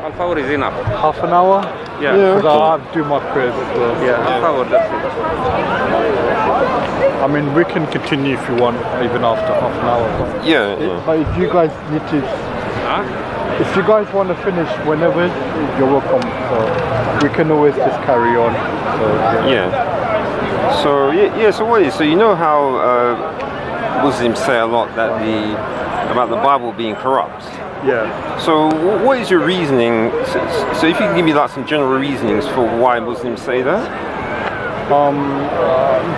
Half hour is enough. Half an hour? Yeah. Because I have to do my prayers as well. Yeah, half hour, that's it. I mean, we can continue if you want, even after half an hour. But if you guys need to, Huh? if you guys want to finish whenever, you're welcome. So we can always just carry on. So, So what is? So you know how Muslims say a lot that about the Bible being corrupt. Yeah. So what is your reasoning? So if you can give me like some general reasonings for why Muslims say that.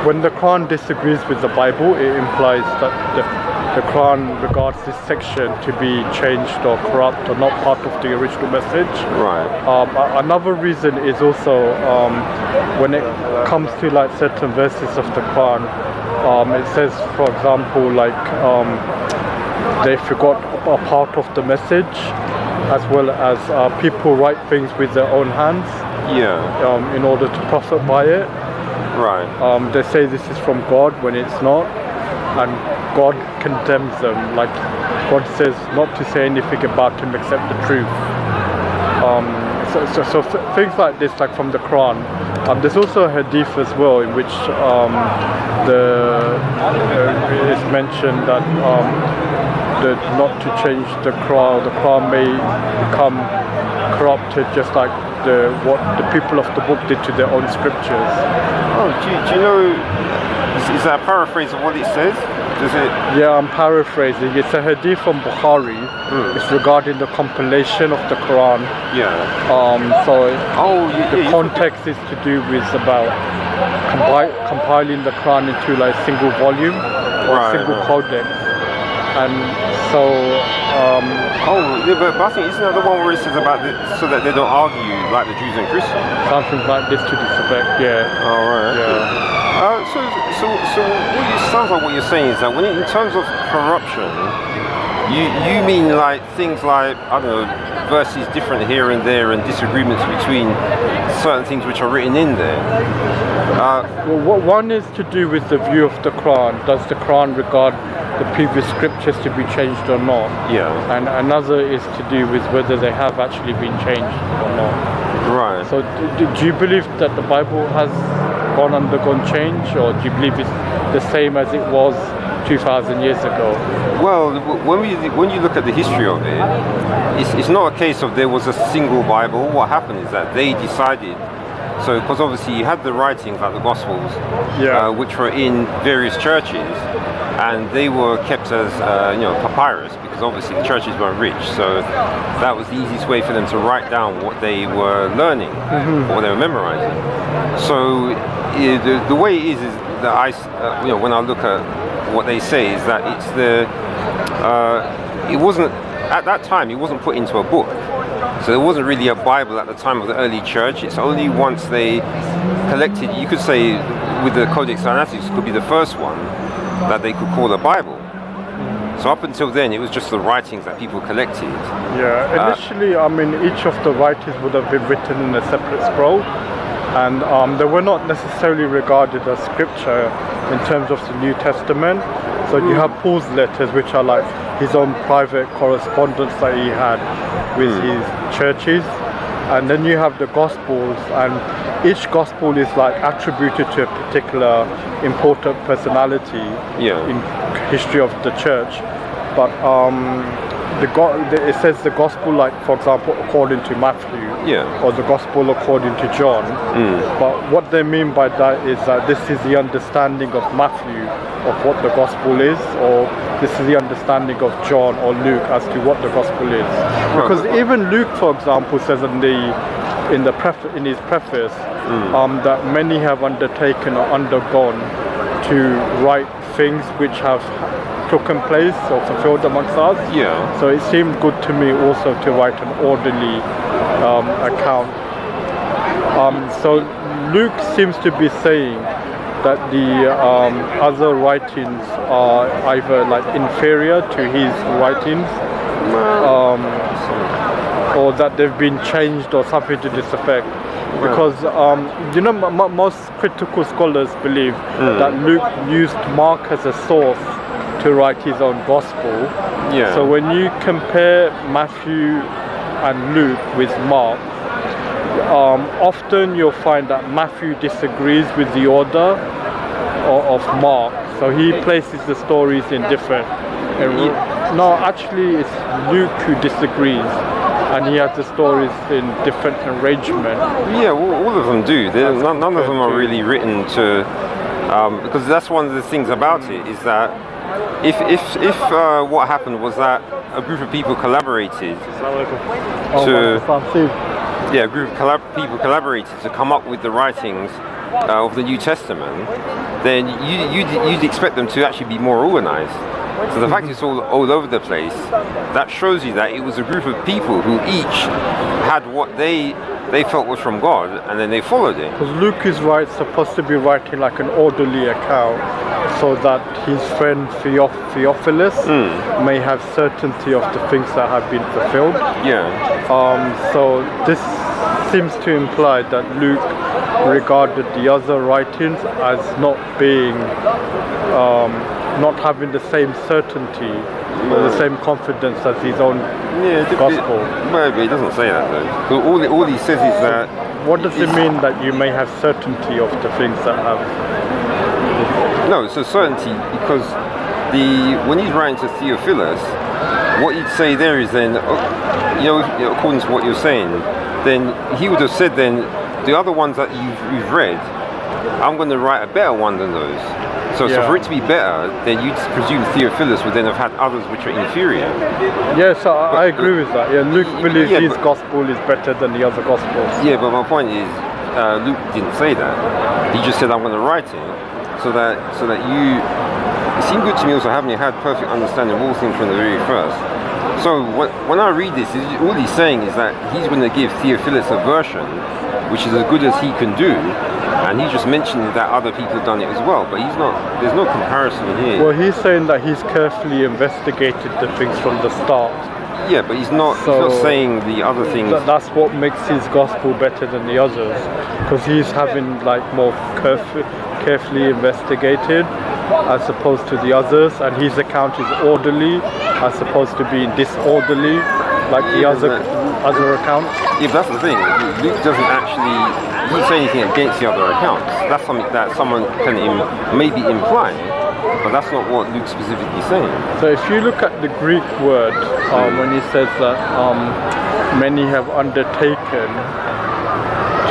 When the Quran disagrees with the Bible, it implies that the Quran regards this section to be changed or corrupt or not part of the original message. Right. Another reason is also when it comes to like certain verses of the Quran, it says, for example, like they forgot a part of the message, as well as people write things with their own hands. Yeah. In order to profit by it. Right. They say this is from God when it's not, and God condemns them. Like God says not to say anything about him except the truth. So things like this, like from the Quran. There's also a hadith as well in which it's mentioned that not to change the Quran. The Quran may become corrupted, just like what the people of the book did to their own scriptures. Oh, do you know? Is that a paraphrase of what it says? Does it? Yeah, I'm paraphrasing. It's a hadith from Bukhari. It's regarding the compilation of the Quran. Yeah. The context is to do with about compiling the Quran into like single volume or single codex. And so but I think isn't that the one where it says about so that they don't argue like the Jews and Christians? Something like this to this effect, yeah. Oh, right. Yeah. So what it sounds like what you're saying is that in terms of corruption, you mean like things like, I don't know, verses different here and there and disagreements between certain things which are written in there. Well, one is to do with the view of the Quran. Does the Quran regard the previous scriptures to be changed or not? Yeah. And another is to do with whether they have actually been changed or not. Right. So do you believe that the Bible has undergone change, or do you believe it's the same as it was 2,000 years ago? Well, when you look at the history of it, it's not a case of there was a single Bible. What happened is that they decided. So, because obviously you had the writings like the Gospels, which were in various churches, and they were kept as papyrus, because obviously the churches weren't rich. So that was the easiest way for them to write down what they were learning, or what they were memorizing. So the way it is that when I look at what they say is that it's it wasn't at that time. It wasn't put into a book. So there wasn't really a Bible at the time of the early church. It's only once they collected, you could say with the Codex Sinaiticus could be the first one that they could call a Bible. So up until then it was just the writings that people collected. Yeah, initially I mean each of the writings would have been written in a separate scroll, and they were not necessarily regarded as scripture in terms of the New Testament. So you have Paul's letters, which are like his own private correspondence that he had with his churches, and then you have the Gospels, and each Gospel is like attributed to a particular important personality in history of the church. But it says the Gospel, like for example, according to Matthew, or the Gospel according to John. But what they mean by that is that this is the understanding of Matthew of what the Gospel is, or this is the understanding of John or Luke as to what the Gospel is. Because even Luke, for example, says in his preface that many have undertaken or undergone to write things which have taken place or fulfilled amongst us. So it seemed good to me also to write an orderly account. So Luke seems to be saying that the other writings are either like inferior to his writings, or that they've been changed or something to this effect. Because most critical scholars believe that Luke used Mark as a source to write his own gospel. So when you compare Matthew and Luke with Mark, often you'll find that Matthew disagrees with the order of Mark, so he places the stories in different. No, actually, it's Luke who disagrees, and he has the stories in different arrangement. Yeah, all of them do. None of them are really written to, because that's one of the things about it is that if what happened was that a group of people collaborated a group of people collaborated to come up with the writings of the New Testament, then you'd expect them to actually be more organized. So the fact it's all over the place, that shows you that it was a group of people who each had what they felt was from God, and then they followed it. Because Luke is supposed to be writing like an orderly account, so that his friend Theophilus may have certainty of the things that have been fulfilled. Yeah. So this seems to imply that Luke regarded the other writings as not being, not having the same certainty or the same confidence as his own gospel. Maybe he doesn't say that though. All he says is that. What does it mean that you may have certainty of the things that have? No, it's a certainty because when he's writing to Theophilus, what he'd say there is then, according to what you're saying, then he would have said then the other ones that you've read, I'm going to write a better one than those. So for it to be better, then you'd presume Theophilus would then have had others which are inferior. Yes, I agree with that. Yeah, Luke believes his gospel is better than the other gospels. Yeah, but my point is, Luke didn't say that. He just said, I'm going to write it so that you. It seemed good to me also having had perfect understanding of all things from the very first. So when I read this, all he's saying is that he's going to give Theophilus a version which is as good as he can do, and he's just mentioning that other people have done it as well, but he's not. There's no comparison here. Well, he's saying that he's carefully investigated the things from the start. Yeah, but he's not saying the other things. That's what makes his gospel better than the others, because he's having like more carefully investigated as opposed to the others, and his account is orderly as opposed to being disorderly like the other accounts. Yeah, but that's the thing. Luke doesn't say anything against the other accounts. That's something that someone can maybe imply, but that's not what Luke's specifically saying. So if you look at the Greek word, when he says that many have undertaken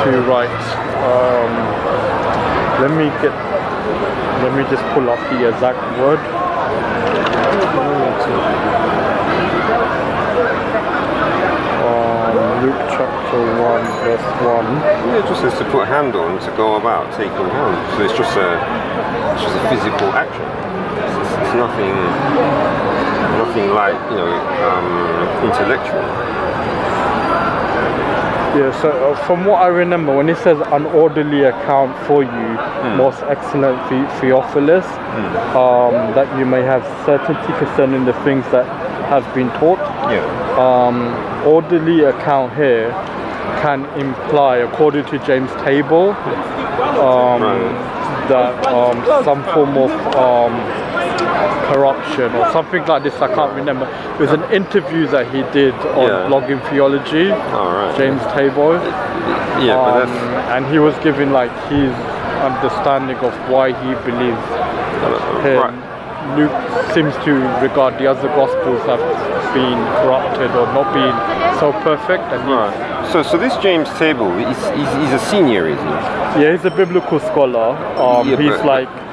to write, let me just pull up the exact word. Luke chapter 1 verse 1. Yeah, it just says to put a hand on, to go about taking hand. So it's just a physical action. It's nothing like, intellectual. Yeah, so from what I remember, when it says an orderly account for you, most excellent Theophilus, that you may have certainty concerning the things that have been taught. Yeah. Orderly account here can imply, according to James Table, that some form of corruption or something like this. I can't remember. It was an interview that he did on Blogging Theology. James Table. Yeah, but that's... and he was giving like his understanding of why he believes Luke seems to regard the other gospels as being corrupted or not being so perfect. And So this James Table, he's a senior, is he? Yeah, he's a biblical scholar.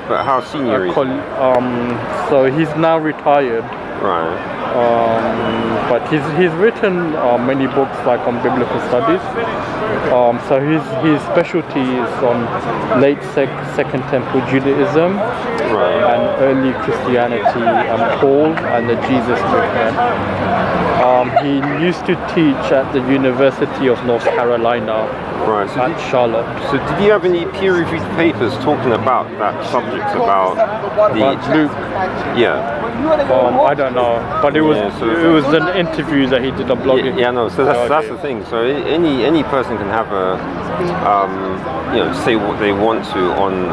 But how senior is he? So he's now retired. Right. But he's written many books like on biblical studies. So his specialty is on late Second Temple Judaism and early Christianity and Paul and the Jesus movement. He used to teach at the University of North Carolina at Charlotte. So did he have any peer-reviewed papers talking about that subject, about Luke? Yeah. I don't know, but it was an interview that he did on blogging. So that's the thing. So any person can have say what they want to on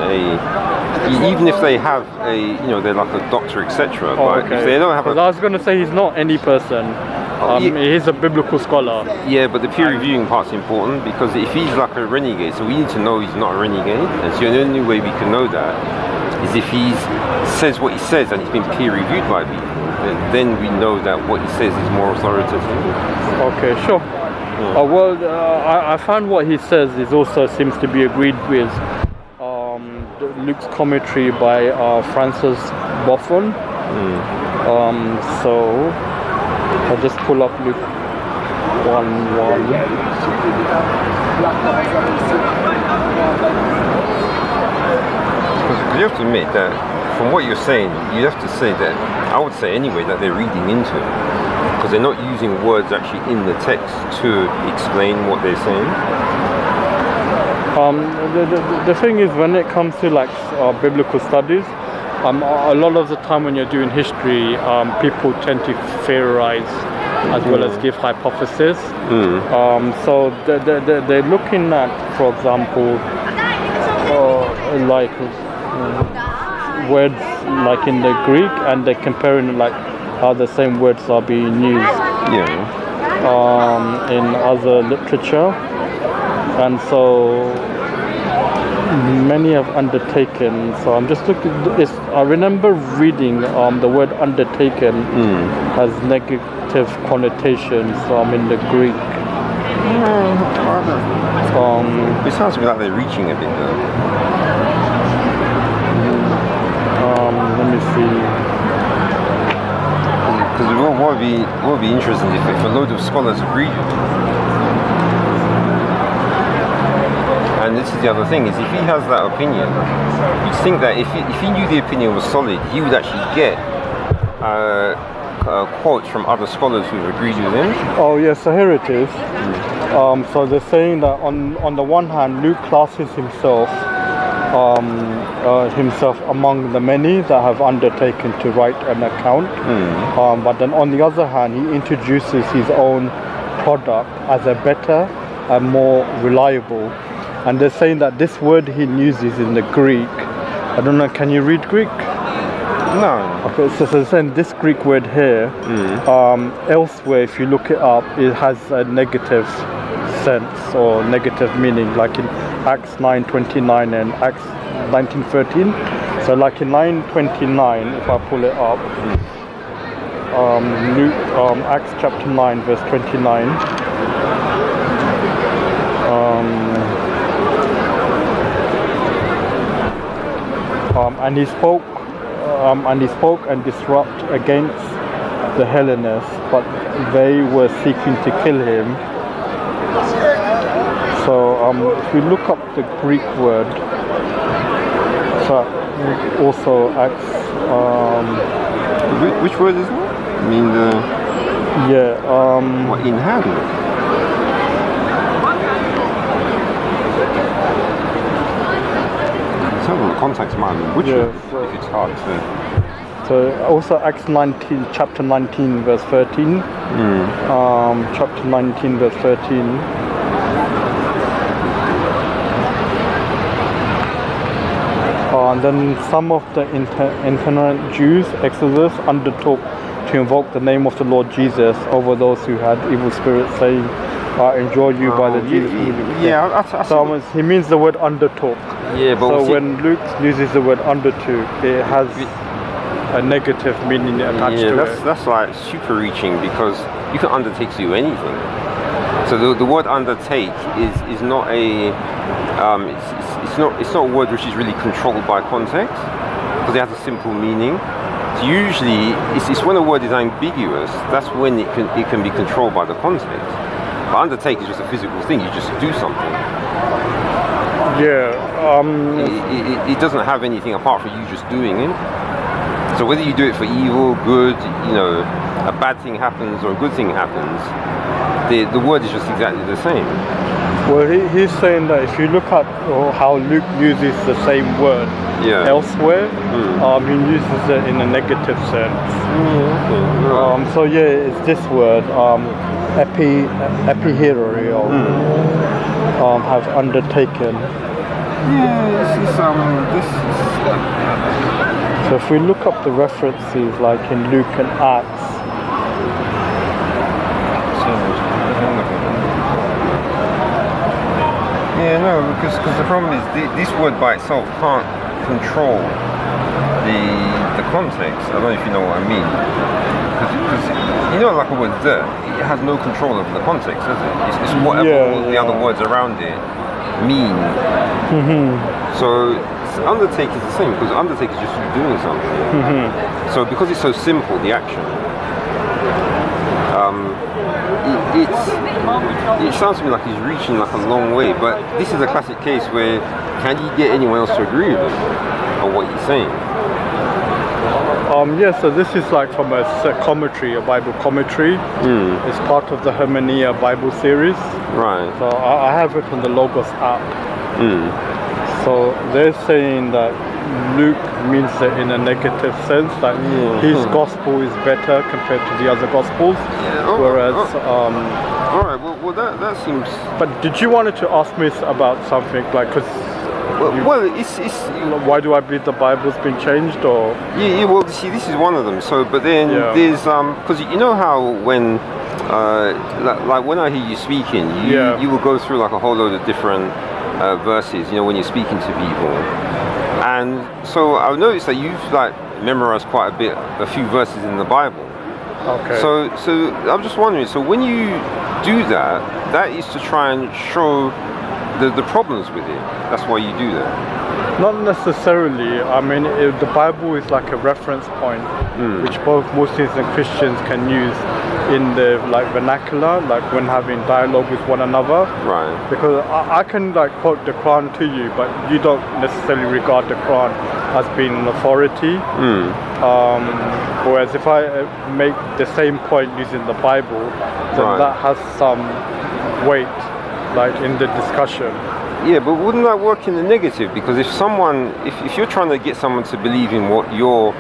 even if they have they're like a doctor, etc. But if they don't have I was going to say he's not any person. He's a biblical scholar. Yeah, but the peer reviewing part's important because if he's like a renegade, so we need to know he's not a renegade. And so the only way we can know that is if he says what he says and he's been peer reviewed by people. Then we know that what he says is more authoritative. Okay, sure. I found what he says is also seems to be agreed with Luke's commentary by Francis Buffon. So I'll just pull up Luke 1:1. You have to admit that from what you're saying, you have to say that, I would say anyway, that they're reading into it. Because they're not using words actually in the text to explain what they're saying. The thing is, when it comes to like biblical studies, a lot of the time when you're doing history, people tend to theorize as well as give hypotheses. So they're looking at, for example, like words like in the Greek, and they're comparing like how the same words are being used in other literature, and so many have undertaken. So I'm just looking. I remember reading the word undertaken has negative connotations in the Greek. It sounds to me like they're reaching a bit though. Let me see. Because what would be interesting if a load of scholars agree with it. And this is the other thing, is if he has that opinion, you'd think that if he knew the opinion was solid, he would actually get quotes from other scholars who agreed with him. Oh yes, so here it is. So they're saying that on the one hand, Luke classes himself among the many that have undertaken to write an account. But then on the other hand, he introduces his own product as a better and more reliable. And they're saying that this word he uses in the Greek, I don't know, can you read Greek? No. Okay, so they're saying this Greek word here, elsewhere if you look it up, it has a negative sense or negative meaning, like in Acts 9:29 and Acts 19:13. So like in 9:29, if I pull it up, Acts chapter 9 verse 29. And he spoke and disrupt against the Hellenists, but they were seeking to kill him. So if we look up the Greek word, so also acts. Which word is that? I mean the. What, in hand? Some of the context might be butchered if it's hard to. So also Acts 19, chapter 19, verse 13. Chapter 19, verse 13. And then some of the itinerant Jews, Exodus, undertook to invoke the name of the Lord Jesus over those who had evil spirits, saying, I enjoy you by the Jesus. So he means the word undertook. Yeah, but so when Luke uses the word undertook, it has a negative meaning attached to it. That's like super reaching, because you can undertake to do anything. So the word undertake is not a it's not a word which is really controlled by context, because it has a simple meaning. So usually it's when a word is ambiguous, that's when it can be controlled by the context. But undertake is just a physical thing, you just do something. It doesn't have anything apart from you just doing it. So whether you do it for evil, good, a bad thing happens or a good thing happens, the word is just exactly the same. Well, he's saying that if you look at how Luke uses the same word elsewhere, he uses it in a negative sense. So it's this word, epihero, have undertaken. So if we look up the references like in Luke and Acts, No, because the problem is this word by itself can't control the context. I don't know if you know what I mean. Because you know, like a word the, it has no control over the context, does it? It's whatever all the other words around it mean. So undertake is the same, because undertake is just you doing something. So because it's so simple, the action, it sounds to me like he's reaching like a long way, but this is a classic case where can you get anyone else to agree with him on what he's saying? Yeah, so this is like from a commentary, a Bible commentary. It's part of the Hermenia Bible series. Right. So I have it on the Logos app. So they're saying that Luke means it in a negative sense, that his gospel is better compared to the other gospels, whereas... Alright, well that seems... But did you wanted to ask me about something, like, because... it's why do I believe the Bible's been changed, or? Yeah, well, see, this is one of them. So, but then there's because you know how when like when I hear you speaking, you will go through like a whole load of different verses. You know, when you're speaking to people, and so I've noticed that you've like memorized quite a few verses in the Bible. Okay. So I'm just wondering. So when you do that, that is to try and show the problems with it. That's why you do that. Not necessarily. I mean, the Bible is like a reference point, which both Muslims and Christians can use in the like vernacular, like when having dialogue with one another. Right. Because I can like quote the Quran to you, but you don't necessarily regard the Quran as being an authority. Whereas if I make the same point using the Bible, then that has some weight, like in the discussion. Yeah, but wouldn't that work in the negative? Because if someone, if you're trying to get someone to believe in what your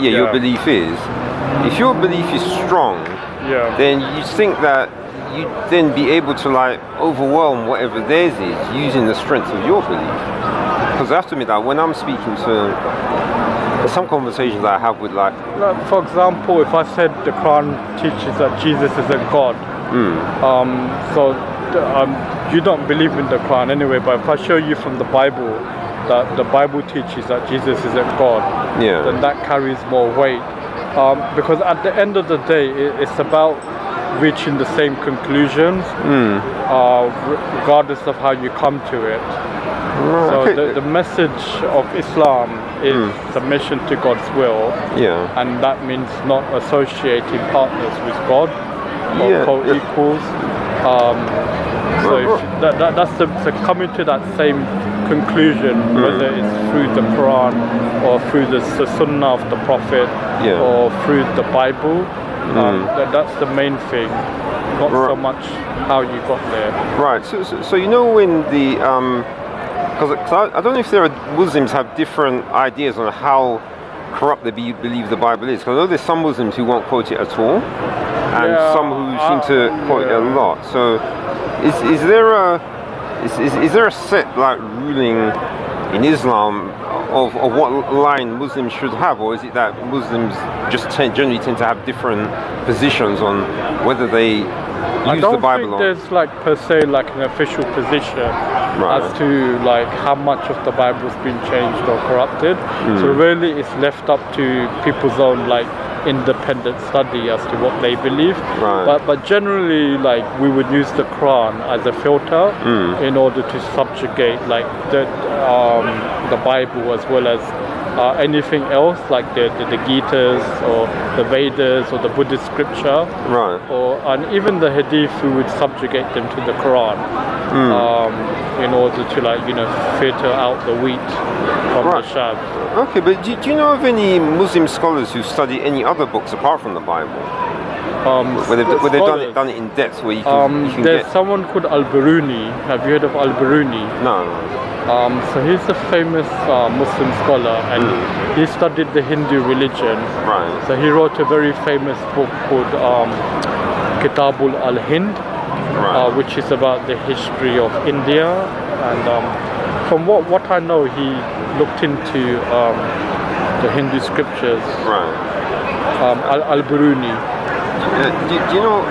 your belief is, if your belief is strong, then you think that you'd then be able to like overwhelm whatever theirs is using the strength of your belief. Because I have to admit that when I'm speaking to some conversations that I have with like for example, if I said the Quran teaches that Jesus is a God, you don't believe in the Quran anyway, but if I show you from the Bible that the Bible teaches that Jesus isn't God, then that carries more weight. Because at the end of the day, it's about reaching the same conclusions, regardless of how you come to it. So the message of Islam is submission to God's will, and that means not associating partners with God or co-equals. So that's coming to that same conclusion, whether it's through the Quran or through the Sunnah of the Prophet or through the Bible. That's the main thing, not so much how you got there. Right. So you know when the because I don't know if there are Muslims have different ideas on how corrupt they believe the Bible is. Because I know there's some Muslims who won't quote it at all, and some who seem to quote it a lot. So is there a set like ruling in Islam of what line Muslims should have, or is it that Muslims just generally tend to have different positions on whether they use the Bible? I don't think there's like per se like an official position as to like how much of the Bible's been changed or corrupted. So really it's left up to people's own like independent study as to what they believe. But generally, like, we would use the Quran as a filter in order to subjugate like the Bible as well as anything else, like the Gitas or the Vedas or the Buddhist scripture, and even the Hadith, we would subjugate them to the Quran in order to filter out the wheat from the chaff. Okay, but do you know of any Muslim scholars who study any other books apart from the Bible? Where they've done it in depth, where you can there's someone called Al-Biruni. Have you heard of Al-Biruni? No. So he's a famous Muslim scholar, and he studied the Hindu religion. So he wrote a very famous book called Kitabul al-Hind, which is about the history of India. And from what I know, he looked into the Hindu scriptures. Al-Biruni. Do you know?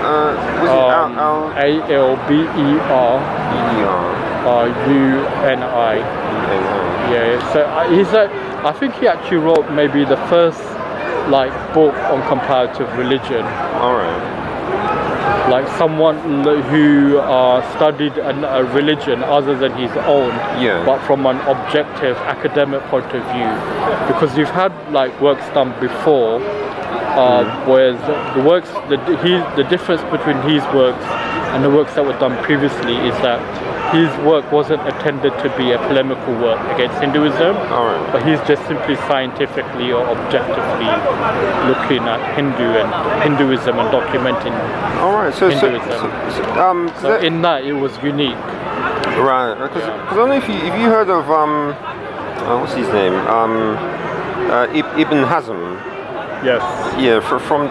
Was it Alber? UNI. Yeah, so I think he actually wrote maybe the first like book on comparative religion. All right. Like someone who studied a religion other than his own, but from an objective academic point of view, because you've had like works done before, whereas the difference between his works and the works that were done previously is that his work wasn't intended to be a polemical work against Hinduism, but he's just simply scientifically or objectively looking at Hinduism and documenting Hinduism. So in that, it was unique. Right, because I don't know if you heard of what's his name, Ibn Hazm. Yes. Yeah, he's from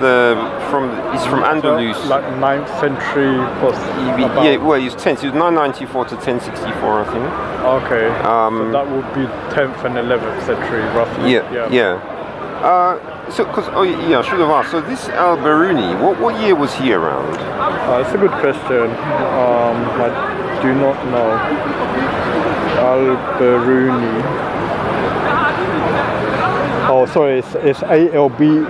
Andalus. So, like 9th century plus. Yeah, well, he's 10th. He was 994 to 1064, I think. Okay. So that would be 10th and 11th century, roughly. Yeah. So, I should have asked. So this Al-Biruni, what year was he around? That's a good question. I do not know. Al-Biruni. Oh, sorry, it's Albiruni,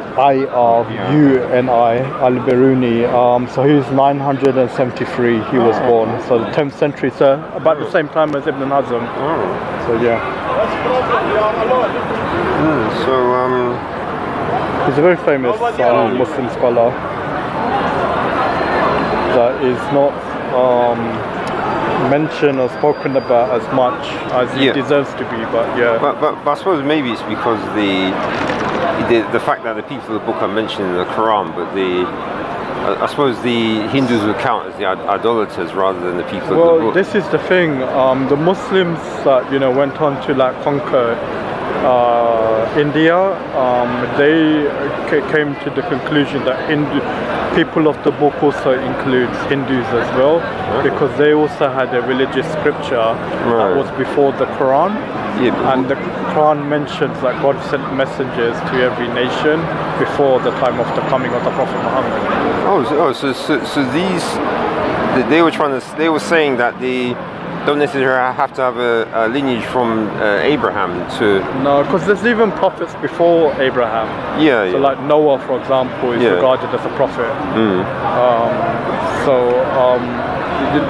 Al-Biruni. So he was 973, he was born. So the 10th century, so about the same time as Ibn Hazm. So yeah. He's a very famous Muslim scholar that is not mentioned or spoken about as much as he deserves to be, but But I suppose maybe it's because the fact that the people of the book are mentioned in the Quran, but I suppose the Hindus would count as the idolaters rather than the people of the book. Well, this is the thing. The Muslims that went on to like conquer India, they came to the conclusion that people of the book also includes Hindus as well, because they also had a religious scripture that was before the Quran, and the Quran mentions that God sent messengers to every nation before the time of the coming of the Prophet Muhammad. So these they were saying that they don't necessarily have to have a lineage from Abraham to... No, because there's even prophets before Abraham. So like Noah, for example, is regarded as a prophet.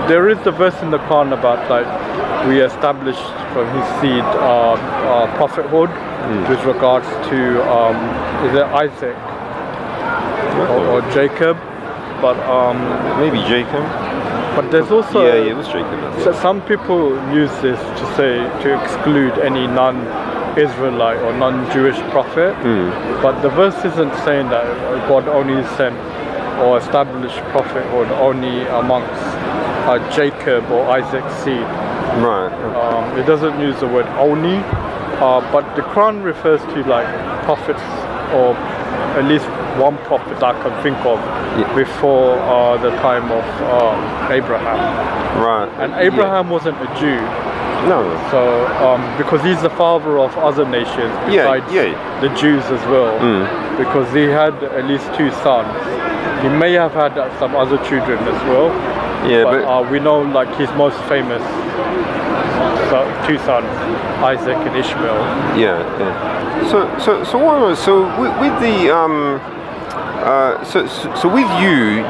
There is the verse in the Quran about like we established from his seed prophethood with regards to is it Isaac or Jacob? But maybe Jacob. But there's also it was Jacob. So some people use this to exclude any non-Israelite or non-Jewish prophet. But the verse isn't saying that God only sent or established prophethood only amongst Jacob or Isaac's seed. Right. It doesn't use the word only, but the Quran refers to like prophets, or at least one prophet that I can think of before the time of Abraham. Right. And Abraham wasn't a Jew. No. So because he's the father of other nations besides the Jews as well, because he had at least 2 sons. He may have had some other children as well. But we know like his most famous 2 sons, Isaac and Ishmael. So with the so with you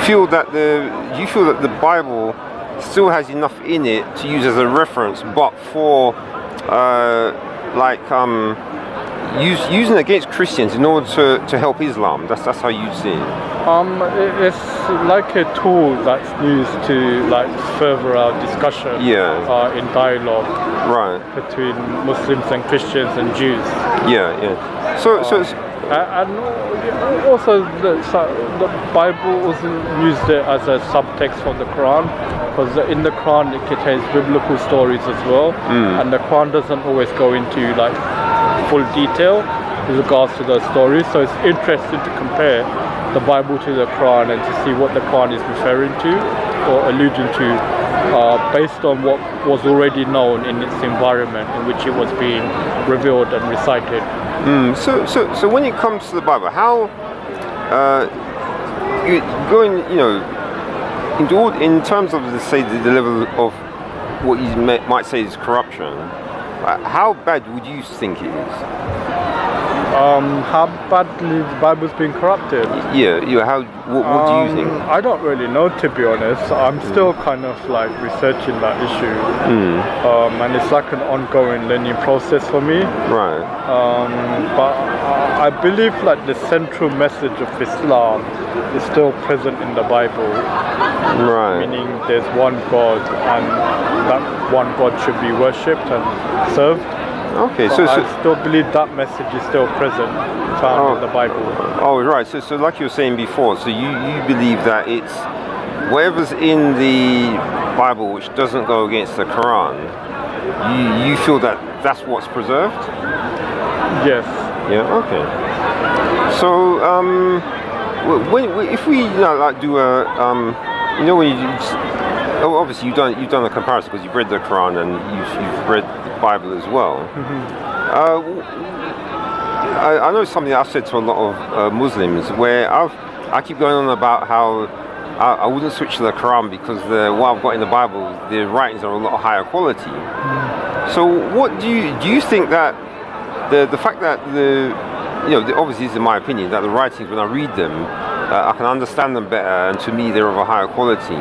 feel that the Bible still has enough in it to use as a reference, but for using against Christians in order to help Islam. That's how you see it. It's like a tool that's used to like further our discussion in dialogue between Muslims and Christians and Jews. And also the Bible wasn't used as a subtext for the Quran, because in the Quran it contains biblical stories as well, and the Quran doesn't always go into like full detail with regards to those stories. So it's interesting to compare the Bible to the Quran and to see what the Quran is referring to or alluding to based on what was already known in its environment in which it was being revealed and recited. So when it comes to the Bible, how going in terms of the level of what you might say is corruption, how bad would you think it is? How badly the Bible's been corrupted? Yeah, what do you think? I don't really know, to be honest. I'm still kind of like researching that issue, and it's like an ongoing learning process for me. Right. But I believe like the central message of Islam is still present in the Bible. Right. Meaning there's one God, and that one God should be worshipped and served. Okay, so I still believe that message is still present, found in the Bible. Oh, right. So like you were saying before, so you believe that it's whatever's in the Bible which doesn't go against the Quran, you feel that that's what's preserved? Yes. Yeah. Okay. So if we like do a when you obviously you've done a comparison because you've read the Quran and you've read the Bible as well. I know something I've said to a lot of Muslims where I keep going on about how I wouldn't switch to the Quran because what I've got in the Bible, the writings are a lot higher quality. So what do you think that the fact that obviously this is my opinion, that the writings, when I read them, I can understand them better, and to me they're of a higher quality.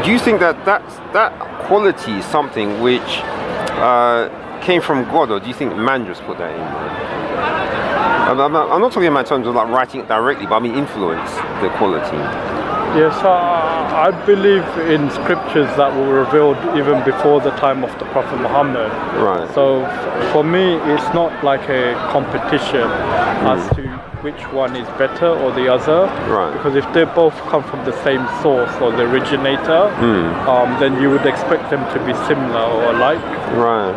Do you think that quality is something which came from God, or do you think man just put that in there? I'm not talking about in terms of like writing it directly, but I mean influence the quality. Yes, I believe in scriptures that were revealed even before the time of the Prophet Muhammad. Right. So for me, it's not like a competition as to which one is better or the other. Right. Because if they both come from the same source or the originator, then you would expect them to be similar or alike. Right.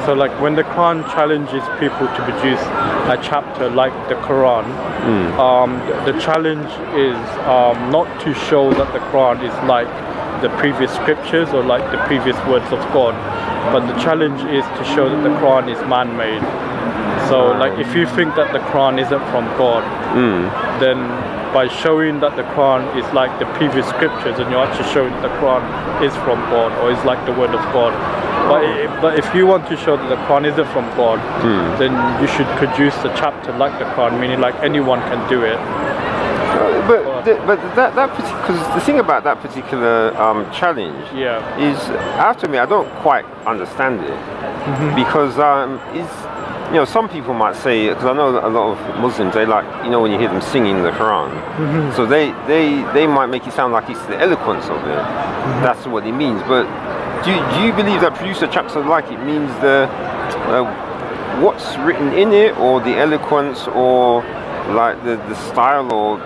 So like when the Quran challenges people to produce a chapter like the Quran, the challenge is not to show that the Quran is like the previous scriptures or like the previous words of God, but the challenge is to show that the Quran is man-made. So like if you think that the Quran isn't from God, then by showing that the Quran is like the previous scriptures, and you're actually showing that the Quran is from God or is like the word of God. But if you want to show that the Quran isn't from God, then you should produce a chapter like the Quran, meaning like anyone can do it. But that because the thing about that particular challenge is, after me, I don't quite understand it because some people might say, because I know a lot of Muslims, they like, when you hear them singing the Quran, so they might make it sound like it's the eloquence of it. That's what it means. But do you believe that produce a chapter like it means the what's written in it, or the eloquence, or like the style, or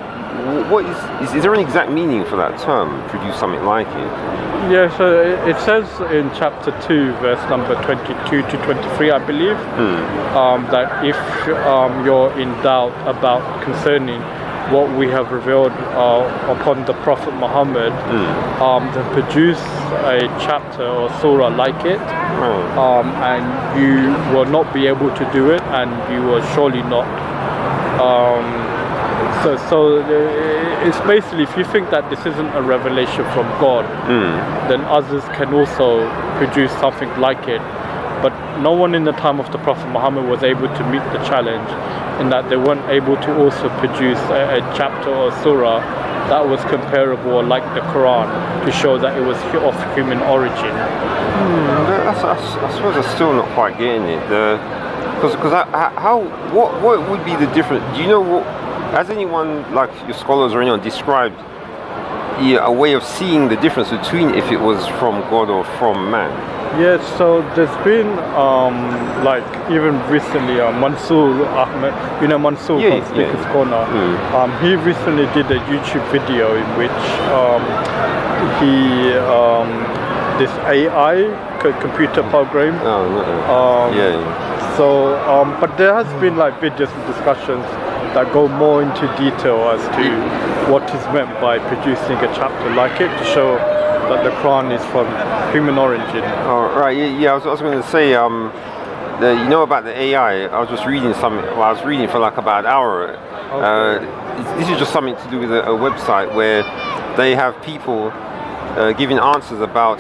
what is there an exact meaning for that term, produce something like it? Yeah, so it says in chapter 2, verse number 22 to 23, I believe, that if you're in doubt about concerning what we have revealed upon the Prophet Muhammad, then produce a chapter or surah like it, and you will not be able to do it, and you will surely not. So it's basically, if you think that this isn't a revelation from God, then others can also produce something like it. But no one in the time of the Prophet Muhammad was able to meet the challenge, in that they weren't able to also produce a chapter or surah that was comparable or like the Quran, to show that it was of human origin. I suppose I'm still not quite getting it. Because what would be the difference? Do you know what? Has anyone, like your scholars or anyone, described a way of seeing the difference between if it was from God or from man? Yes, so there's been like even recently Mansoor Ahmed, Mansoor from Speaker's Corner. He recently did a YouTube video in which he this AI computer program. So, but there has been like videos and discussions that go more into detail as to what is meant by producing a chapter like it, to show that the Quran is from human origin. Oh, right. Yeah. I was going to say, about the AI. I was just reading something. Well, I was reading for like about an hour. Okay. This is just something to do with a website where they have people giving answers about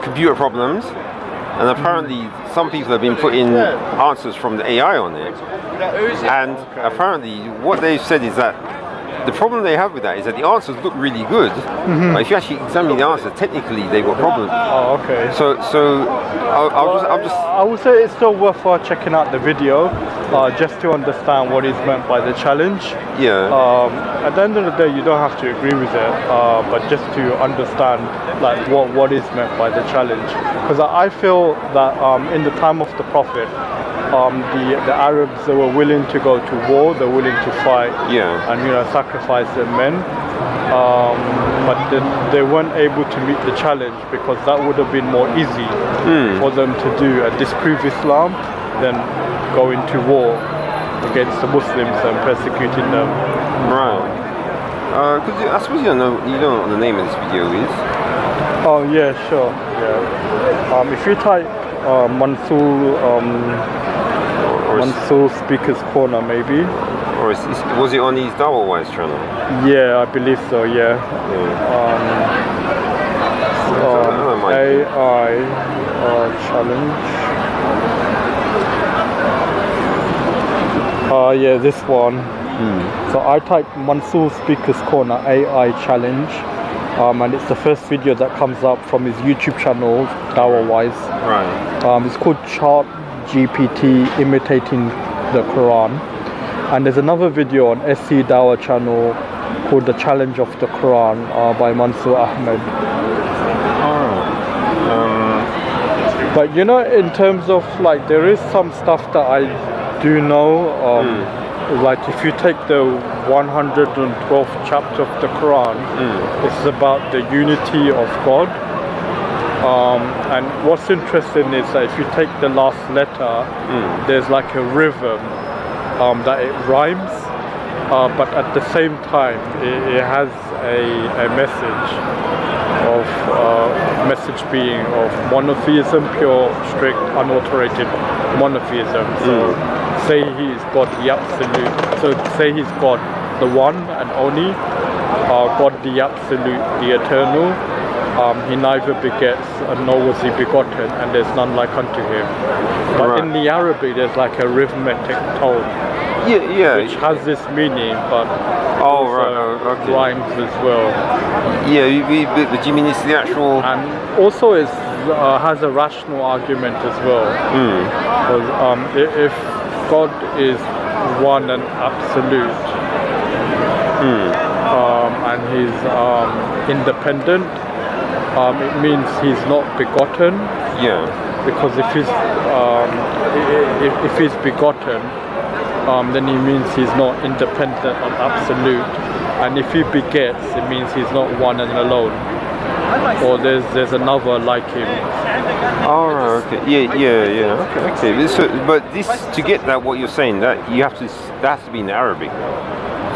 computer problems, and apparently some people have been putting answers from the AI on it. And apparently, what they've said is that the problem they have with that is that the answers look really good, but if you actually examine the answers, technically they've got problems. Oh, okay. So I would say it's still worthwhile checking out the video, just to understand what is meant by the challenge. Yeah. At the end of the day, you don't have to agree with it, but just to understand like what is meant by the challenge. Because I feel that in the time of the Prophet, the Arabs, they were willing to go to war, they're willing to fight, and sacrifice their men, but they weren't able to meet the challenge because that would have been more easy for them to do and disprove Islam than go into war against the Muslims and persecuting them. Right. Because I suppose you don't know what the name of this video is. Oh yeah, sure. Yeah. If you type Mansour Speaker's Corner, maybe. Or was it on his Dawah-wise channel? Yeah, I believe so. Yeah. AI challenge. Yeah, this one. So I typed Mansour Speaker's Corner AI challenge, and it's the first video that comes up from his YouTube channel, Dawah-wise. Right. It's called ChatGPT imitating the Quran. And there's another video on SC Dawah channel called The Challenge of the Quran by Mansour Ahmed. But in terms of like, there is some stuff that I do know. Like if you take the 112th chapter of the Quran, it's about the unity of God. And what's interesting is that if you take the last letter, there's like a rhythm that it rhymes, but at the same time it has a message being of monotheism, pure, strict, unalterated monotheism. So say he is God the absolute, so say he's God the one and only, God the absolute, the eternal. He neither begets nor was he begotten, and there's none like unto him. But in the Arabic there's like a rhythmic tone, which has this meaning, but rhymes as well. But do you mean it's the actual? And also it has a rational argument as well. Because if God is one and absolute, and he's independent, it means he's not begotten. Because if he's begotten, then he means he's not independent and absolute. And if he begets, it means he's not one and alone. Or there's another like him. Okay. Okay. But this, to get that, what you're saying, that has to be in Arabic.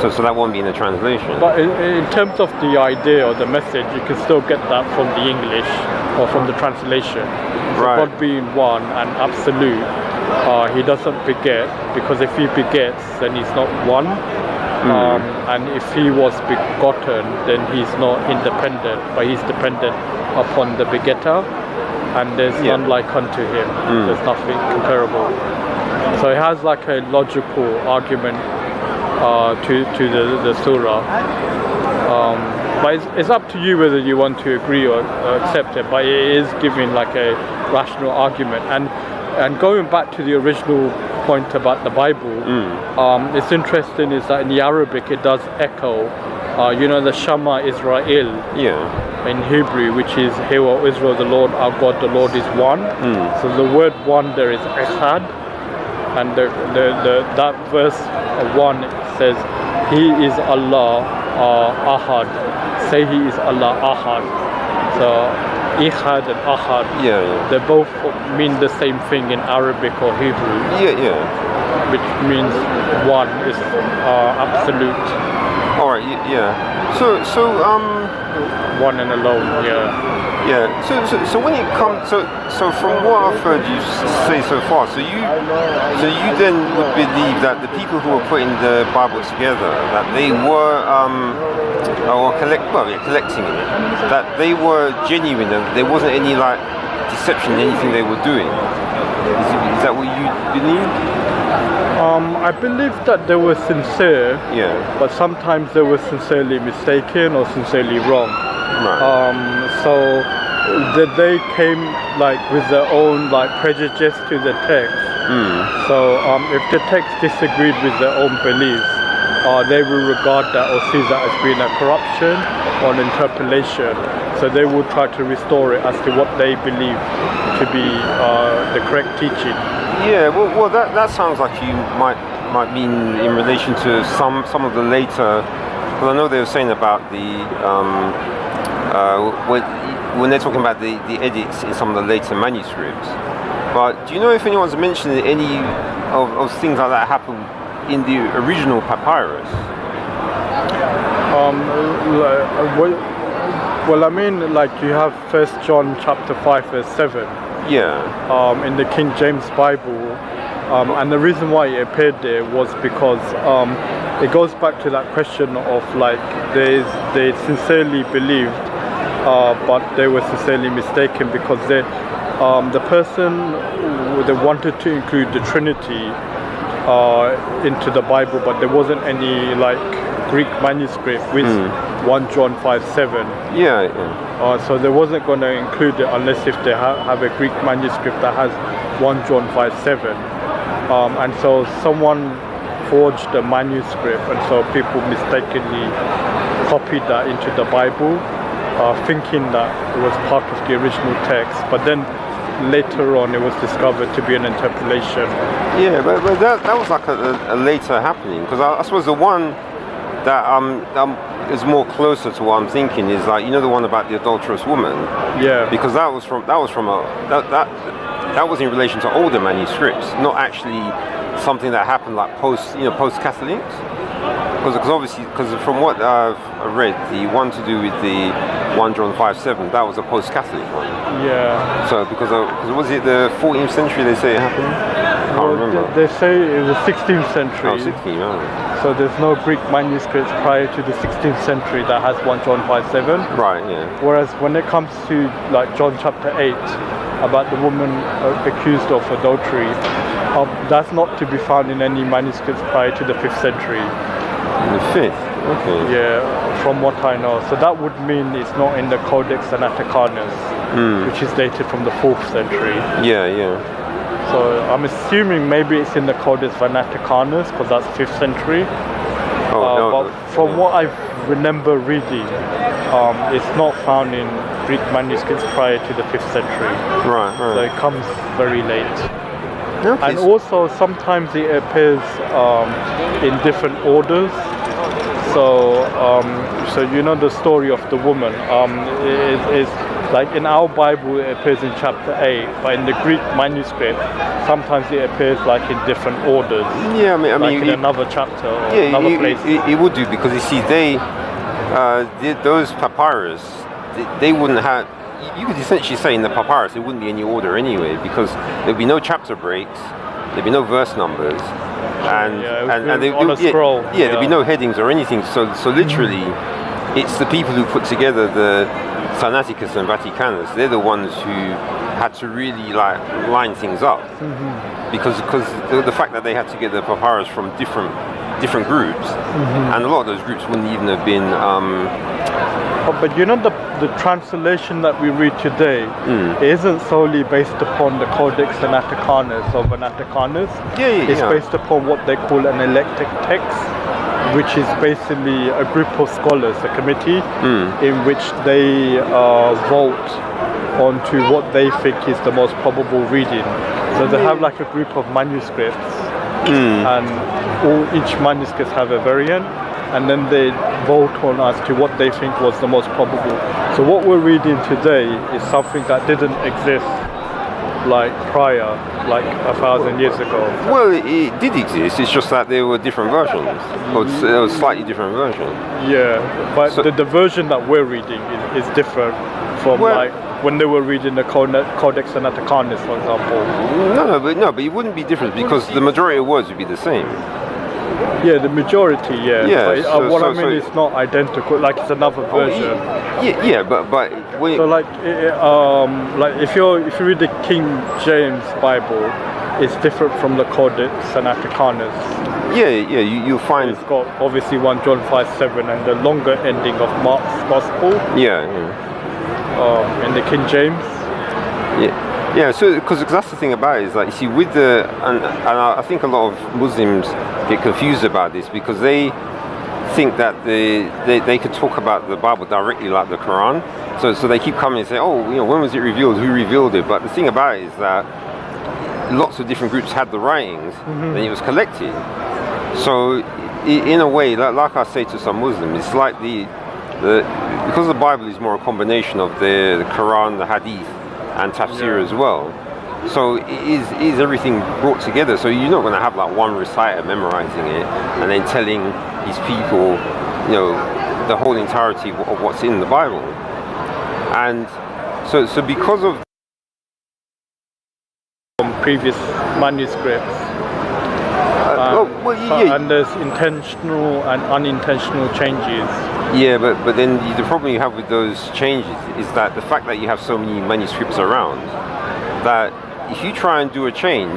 So that won't be in the translation. But in terms of the idea or the message, you can still get that from the English or from the translation. So God being one and absolute, he doesn't beget, because if he begets, then he's not one. And if he was begotten, then he's not independent, but he's dependent upon the begetter, and there's none like unto him. There's nothing comparable. So it has like a logical argument to the surah, but it's up to you whether you want to agree or accept it. But it is giving like a rational argument, and going back to the original point about the Bible, it's interesting is that in the Arabic it does echo, the Shema Israel in Hebrew, which is Hear, O Israel, the Lord our God, the Lord is one. So the word one there is echad, and that verse 1 says He is Allah Ahad. Say He is Allah Ahad. So Ihad and Ahad, they both mean the same thing in Arabic or Hebrew. Which means one is absolute. Alright, So one and alone. Yeah. Yeah. So when it comes, so from what I've heard you say so far, so you then would believe that the people who were putting the Bible together, that they were collecting it, that they were genuine, and there wasn't any like deception in anything they were doing. Is that what you believe? I believe that they were sincere, Yeah. but sometimes they were sincerely mistaken or sincerely wrong. Right. So they came like with their own like prejudice to the text. So if the text disagreed with their own beliefs, they will regard that or see that as being a corruption or an interpolation. So they will try to restore it as to what they believe to be the correct teaching. Yeah, well, that sounds like you might mean in relation to some of the later. Because I know they were saying about the when they're talking about the edits in some of the later manuscripts. But do you know if anyone's mentioned any of things like that happened in the original papyrus? Well, I mean, like you have 1 John chapter 5 verse 7. Yeah. In the King James Bible, and the reason why it appeared there was because it goes back to that question of like they sincerely believed, but they were sincerely mistaken because the person they wanted to include the Trinity into the Bible, but there wasn't any like Greek manuscript with 1 John 5:7. Yeah. So they wasn't going to include it unless if they have a Greek manuscript that has 1 John 5:7. And so someone forged a manuscript, and so people mistakenly copied that into the Bible, thinking that it was part of the original text. But then later on it was discovered to be an interpolation. Yeah, but that was like a later happening, because I suppose the one that is more closer to what I'm thinking is like, you know, the one about the adulterous woman. Yeah. Because that was in relation to older manuscripts, not actually something that happened like post Catholics. Because obviously, from what I've read, the one to do with the 1 John 5:7, that was a post-Catholic one. Yeah. So because was it the 14th century they say it happened? I can't remember. They say it was 16th century. Oh, 16th, oh. So there's no Greek manuscripts prior to the 16th century that has 1 John 5:7. Right, yeah. Whereas when it comes to like John chapter 8, about the woman accused of adultery, that's not to be found in any manuscripts prior to the 5th century. In the 5th? Okay. Yeah, from what I know. So that would mean it's not in the Codex Sinaiticus, which is dated from the 4th century. Yeah, yeah. So I'm assuming maybe it's in the Codex Sinaiticus because that's 5th century. But from what I remember reading, it's not found in Greek manuscripts prior to the 5th century. Right. So it comes very late. Okay. And also sometimes it appears in different orders. So you know the story of the woman. Is like in our Bible it appears in chapter 8, but in the Greek manuscript sometimes it appears like in different orders. Yeah, I mean, in another chapter or another place. It would do, because you see, those papyrus, they wouldn't have. You could essentially say in the papyrus there wouldn't be any order anyway, because there'd be no chapter breaks, there'd be no verse numbers, and on a scroll. There'd be no headings or anything. So literally, it's the people who put together the Sinaiticus and Vaticanus. They're the ones who had to really like line things up, because the fact that they had to get the papyrus from different groups, and a lot of those groups wouldn't even have been. But you know the translation that we read today isn't solely based upon the Codex Sinaiticus or Vaticanus. It's based upon what they call an eclectic text, which is basically a group of scholars, a committee, in which they vote onto what they think is the most probable reading. So they have like a group of manuscripts, and each manuscript have a variant, and then they vote on as to what they think was the most probable. So what we're reading today is something that didn't exist like prior, like 1,000 years ago? Well, it did exist. It's just that there were different versions, or there was slightly different version. Yeah, but So- the version that we're reading is different from Well- like when they were reading the Codex Sinaiticus, for example. No, but it wouldn't be different because the majority of words would be the same. Yeah, the majority, yeah. Yeah, But, so- what I so- mean, it's not identical. Like it's another version. Yeah, but when So like if you read the King James Bible, it's different from the Codex Sinaiticus. you'll find It's got obviously 1 John 5:7 and the longer ending of Mark's Gospel yeah. in the King James. Yeah, so because that's the thing about it is like you see with the and I think a lot of Muslims get confused about this because they think that they could talk about the Bible directly like the Quran. So they keep coming and say, oh, when was it revealed? Who revealed it? But the thing about it is that lots of different groups had the writings and it was collected. So in a way, like I say to some Muslims, it's like because the Bible is more a combination of the Quran, the Hadith, and Tafsir as well. So it is everything brought together. So you're not going to have like one reciter memorizing it and then telling these people, the whole entirety of what's in the Bible. And so because of Previous manuscripts. And there's intentional and unintentional changes. Yeah, but then the problem you have with those changes is that the fact that you have so many manuscripts around, that if you try and do a change,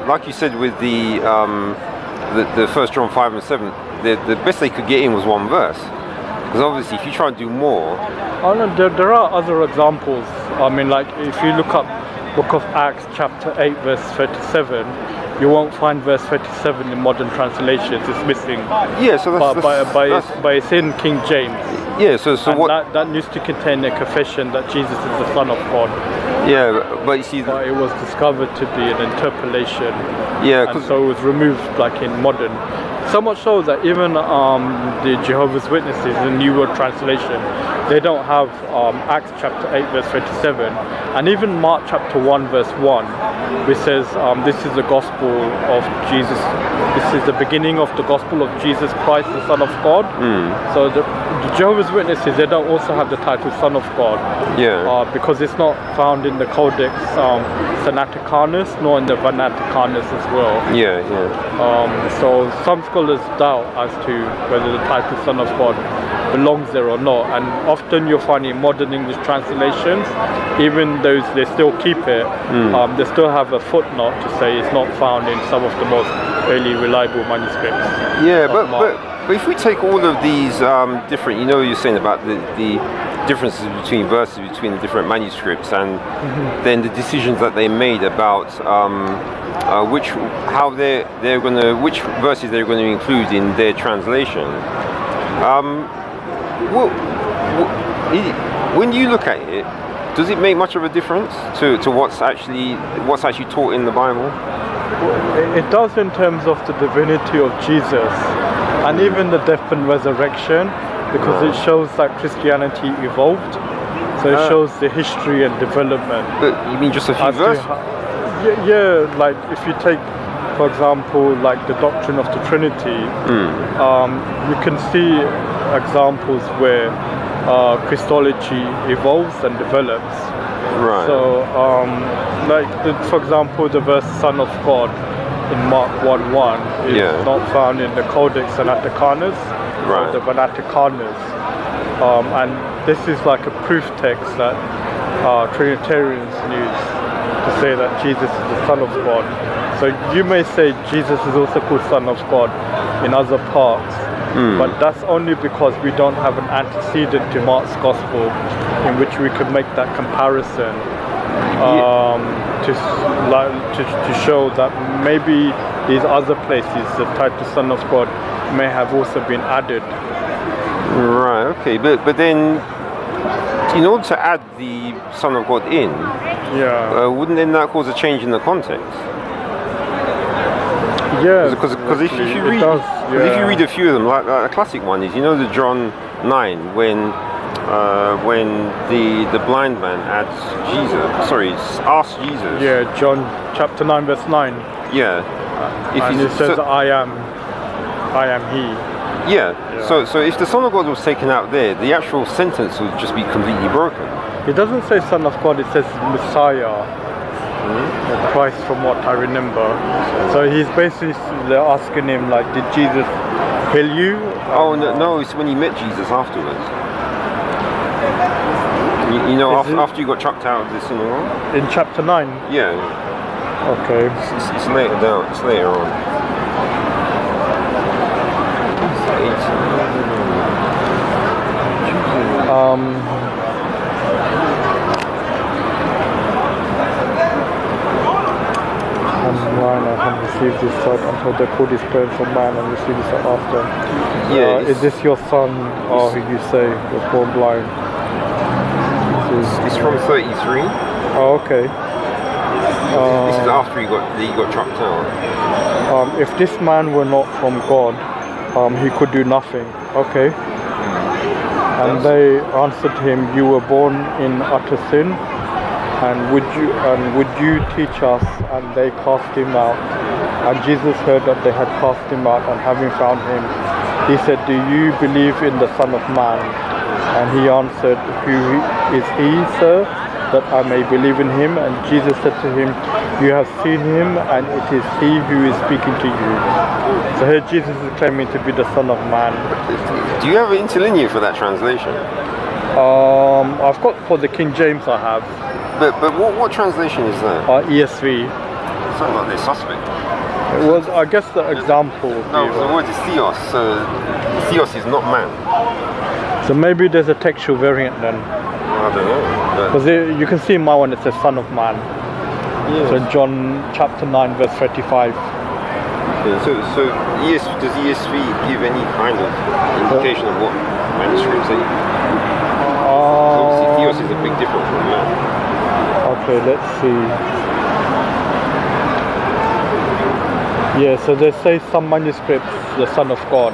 like you said with the 1 John 5 and 7, the best they could get in was one verse. Because obviously if you try and do more... Oh no, there are other examples. I mean, like if you look up Book of Acts chapter 8 verse 37, you won't find verse 37 in modern translations. It's missing. Yeah, so but it's in King James. Yeah, so and what that used to contain a confession that Jesus is the Son of God. Yeah, but you see, but it was discovered to be an interpolation. Yeah, and so it was removed, like in modern. So much so that even the Jehovah's Witnesses, the New World Translation, they don't have Acts chapter 8 verse 37, and even Mark chapter 1 verse 1, which says this is the gospel of Jesus. This is the beginning of the gospel of Jesus Christ, the Son of God. So the Jehovah's Witnesses, they don't also have the title Son of God. Yeah. Because it's not found in the Codex Sinaiticus nor in the Sinaiticus as well. Yeah. So some scholars doubt as to whether the title Son of God belongs there or not, and often you'll find in modern English translations, even those they still keep it, they still have a footnote to say it's not found in some of the most early reliable manuscripts. Yeah, but if we take all of these different, you're saying about the differences between verses between the different manuscripts, and then the decisions that they made about which verses they're going to include in their translation. When you look at it, does it make much of a difference to what's actually taught in the Bible? It does in terms of the divinity of Jesus, and even the death and resurrection, because it shows that Christianity evolved. So it shows the history and development. But you mean just a few verses? Yeah, like if you take, for example, like the doctrine of the Trinity, you can see examples where Christology evolves and develops. Right. So, for example, the verse "Son of God" in Mark 1:1 is not found in the Codex Sinaiticus or the Sinaiticus, and this is like a proof text that Trinitarians use to say that Jesus is the Son of God. So you may say Jesus is also called Son of God in other parts, but that's only because we don't have an antecedent to Mark's Gospel in which we can make that comparison to show that maybe these other places the title Son of God may have also been added. Right, okay, but then in order to add the Son of God in, wouldn't then that cause a change in the context? Yeah, because if you read a few of them, like a classic one is the John 9 when when the blind man asked Jesus. Yeah, John chapter 9 verse 9. Yeah. And it says, I am he. Yeah. So if the Son of God was taken out there, the actual sentence would just be completely broken. It doesn't say Son of God, it says Messiah, or Christ from what I remember. So he's basically asking him like, did Jesus heal you? Oh no, it's when he met Jesus afterwards. You know, after you got chucked out of the synagogue? In chapter 9? Yeah. Okay. It's later down, it's later on. I have received this sight until they put his prayer from man and receive this after. Yeah. Is this your son, or who you say was born blind? It's from 33. Oh, okay. This is after he got chucked out. If this man were not from God, he could do nothing. Okay. And they answered him, you were born in utter sin, and would you teach us? And they cast him out. And Jesus heard that they had cast him out, and having found him, he said, do you believe in the Son of Man? And he answered, who is he, sir, that I may believe in him? And Jesus said to him, you have seen him, and it is he who is speaking to you. So here Jesus is claiming to be the Son of Man. Do you have an interlinear for that translation? I've got for the King James I have. But what translation is that? ESV. Sounds like they're suspect. It was, I guess, the example. No, the word is theos, so theos is not man. So maybe there's a textual variant then. I don't know. Because you can see in my one it says Son of Man. Yeah. So John chapter 9 verse 35. Yeah, so does ESV give any kind of indication of what manuscripts they use? Obviously theos is a big difference from man. Okay, let's see. Yeah, so they say some manuscripts the Son of God.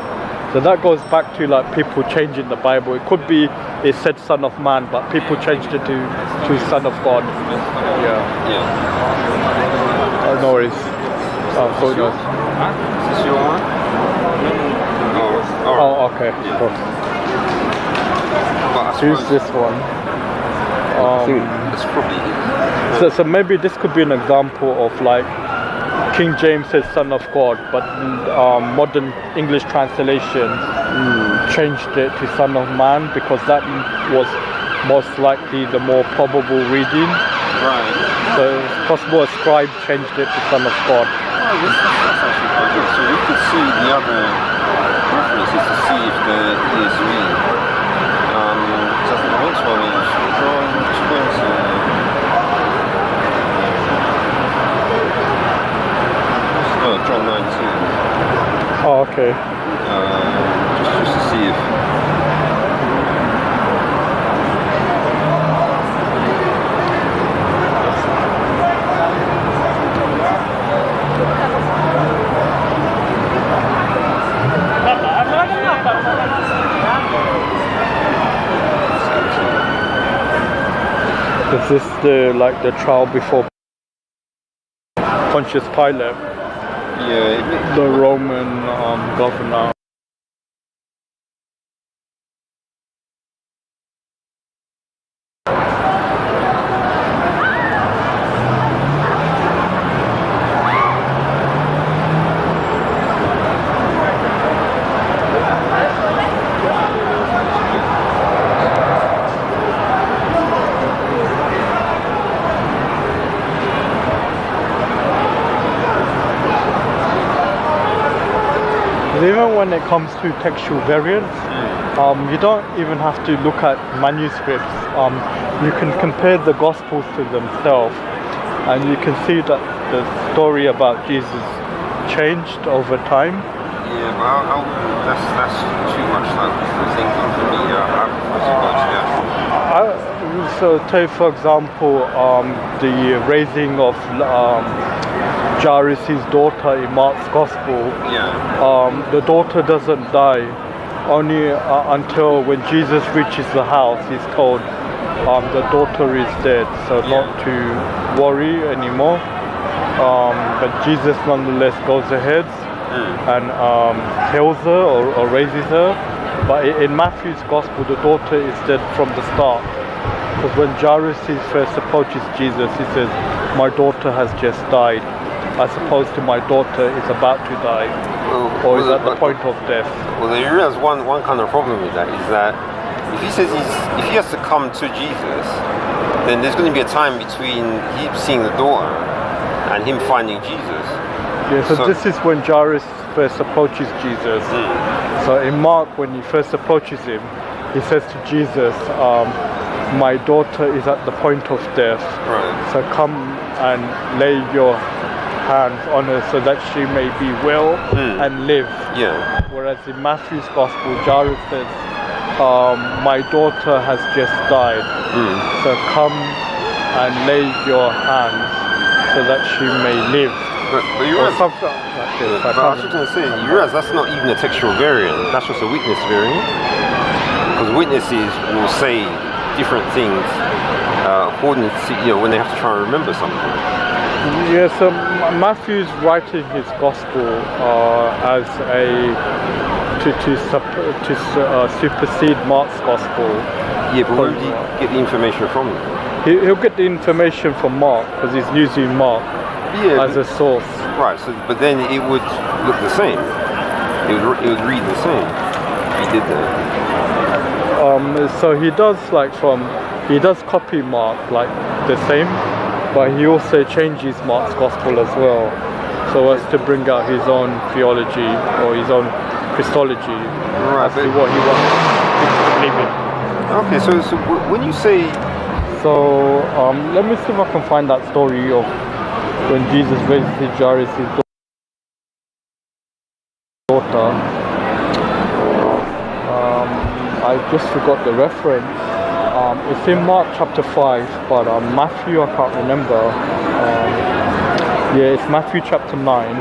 So that goes back to like people changing the Bible. It could be it said Son of Man, but people changed it to Son of God. Yeah. Yeah. No worries. Oh, so nice. Is this your one? Oh, okay. Yeah. Cool. But I Choose suppose, this one. I think that's probably So maybe this could be an example of like King James says Son of God, but modern English translation changed it to Son of Man because that was most likely the more probable reading. right. So it's possible a scribe changed it to Son of God. Oh, that's actually quite good. So we could see the other references to see if the ESV. So the next one is John 20. Oh, John 19. Oh, okay. Just to see if. Is this the trial before Pontius Pilate, Yeah. the Roman governor? Even when it comes to textual variants, you don't even have to look at manuscripts. You can compare the Gospels to themselves, and you can see that the story about Jesus changed over time. Yeah, but that's too much like thinking for me. I prefer to go to the actual. So take for example the raising of Jairus' daughter in Mark's Gospel. Yeah. The daughter doesn't die only until when Jesus reaches the house, he's told the daughter is dead, so not to worry anymore. But Jesus nonetheless goes ahead and heals her or raises her. But in Matthew's Gospel, the daughter is dead from the start. Because when Jairus first approaches Jesus, he says, "My daughter has just died," as opposed to "My daughter is about to die," or is at the point of death. Well, there is one kind of problem with that, is that if he says if he has to come to Jesus, then there's going to be a time between him seeing the daughter and him finding Jesus. Yeah, so this is when Jairus first approaches Jesus. So in Mark, when he first approaches him, he says to Jesus, "My daughter is at the point of death. Right. So come and lay your hands on her so that she may be well and live." Yeah. Whereas in Matthew's Gospel, Jairus says, "My daughter has just died. So come and lay your hands so that she may live." But you realize, but I was just going to say, you realize that's not even a textual variant. That's just a witness variant. Because witnesses will say different things according to, when they have to try and remember something. Yeah, so Matthew's writing his gospel as to supersede Mark's gospel. Yeah, but where did he get the information from? He'll get the information from Mark because he's using Mark as a source. Right. So, but then it would look the same. It would read the same. If he did that. So he does he does copy Mark like the same, but he also changes Mark's gospel as well, so as to bring out his own theology or his own Christology as to what he wants people to believe in. Okay, so when you say, let me see if I can find that story of when Jesus raises Jairus' daughter. I just forgot the reference. It's in Mark chapter 5, but Matthew I can't remember. Yeah, it's Matthew chapter 9.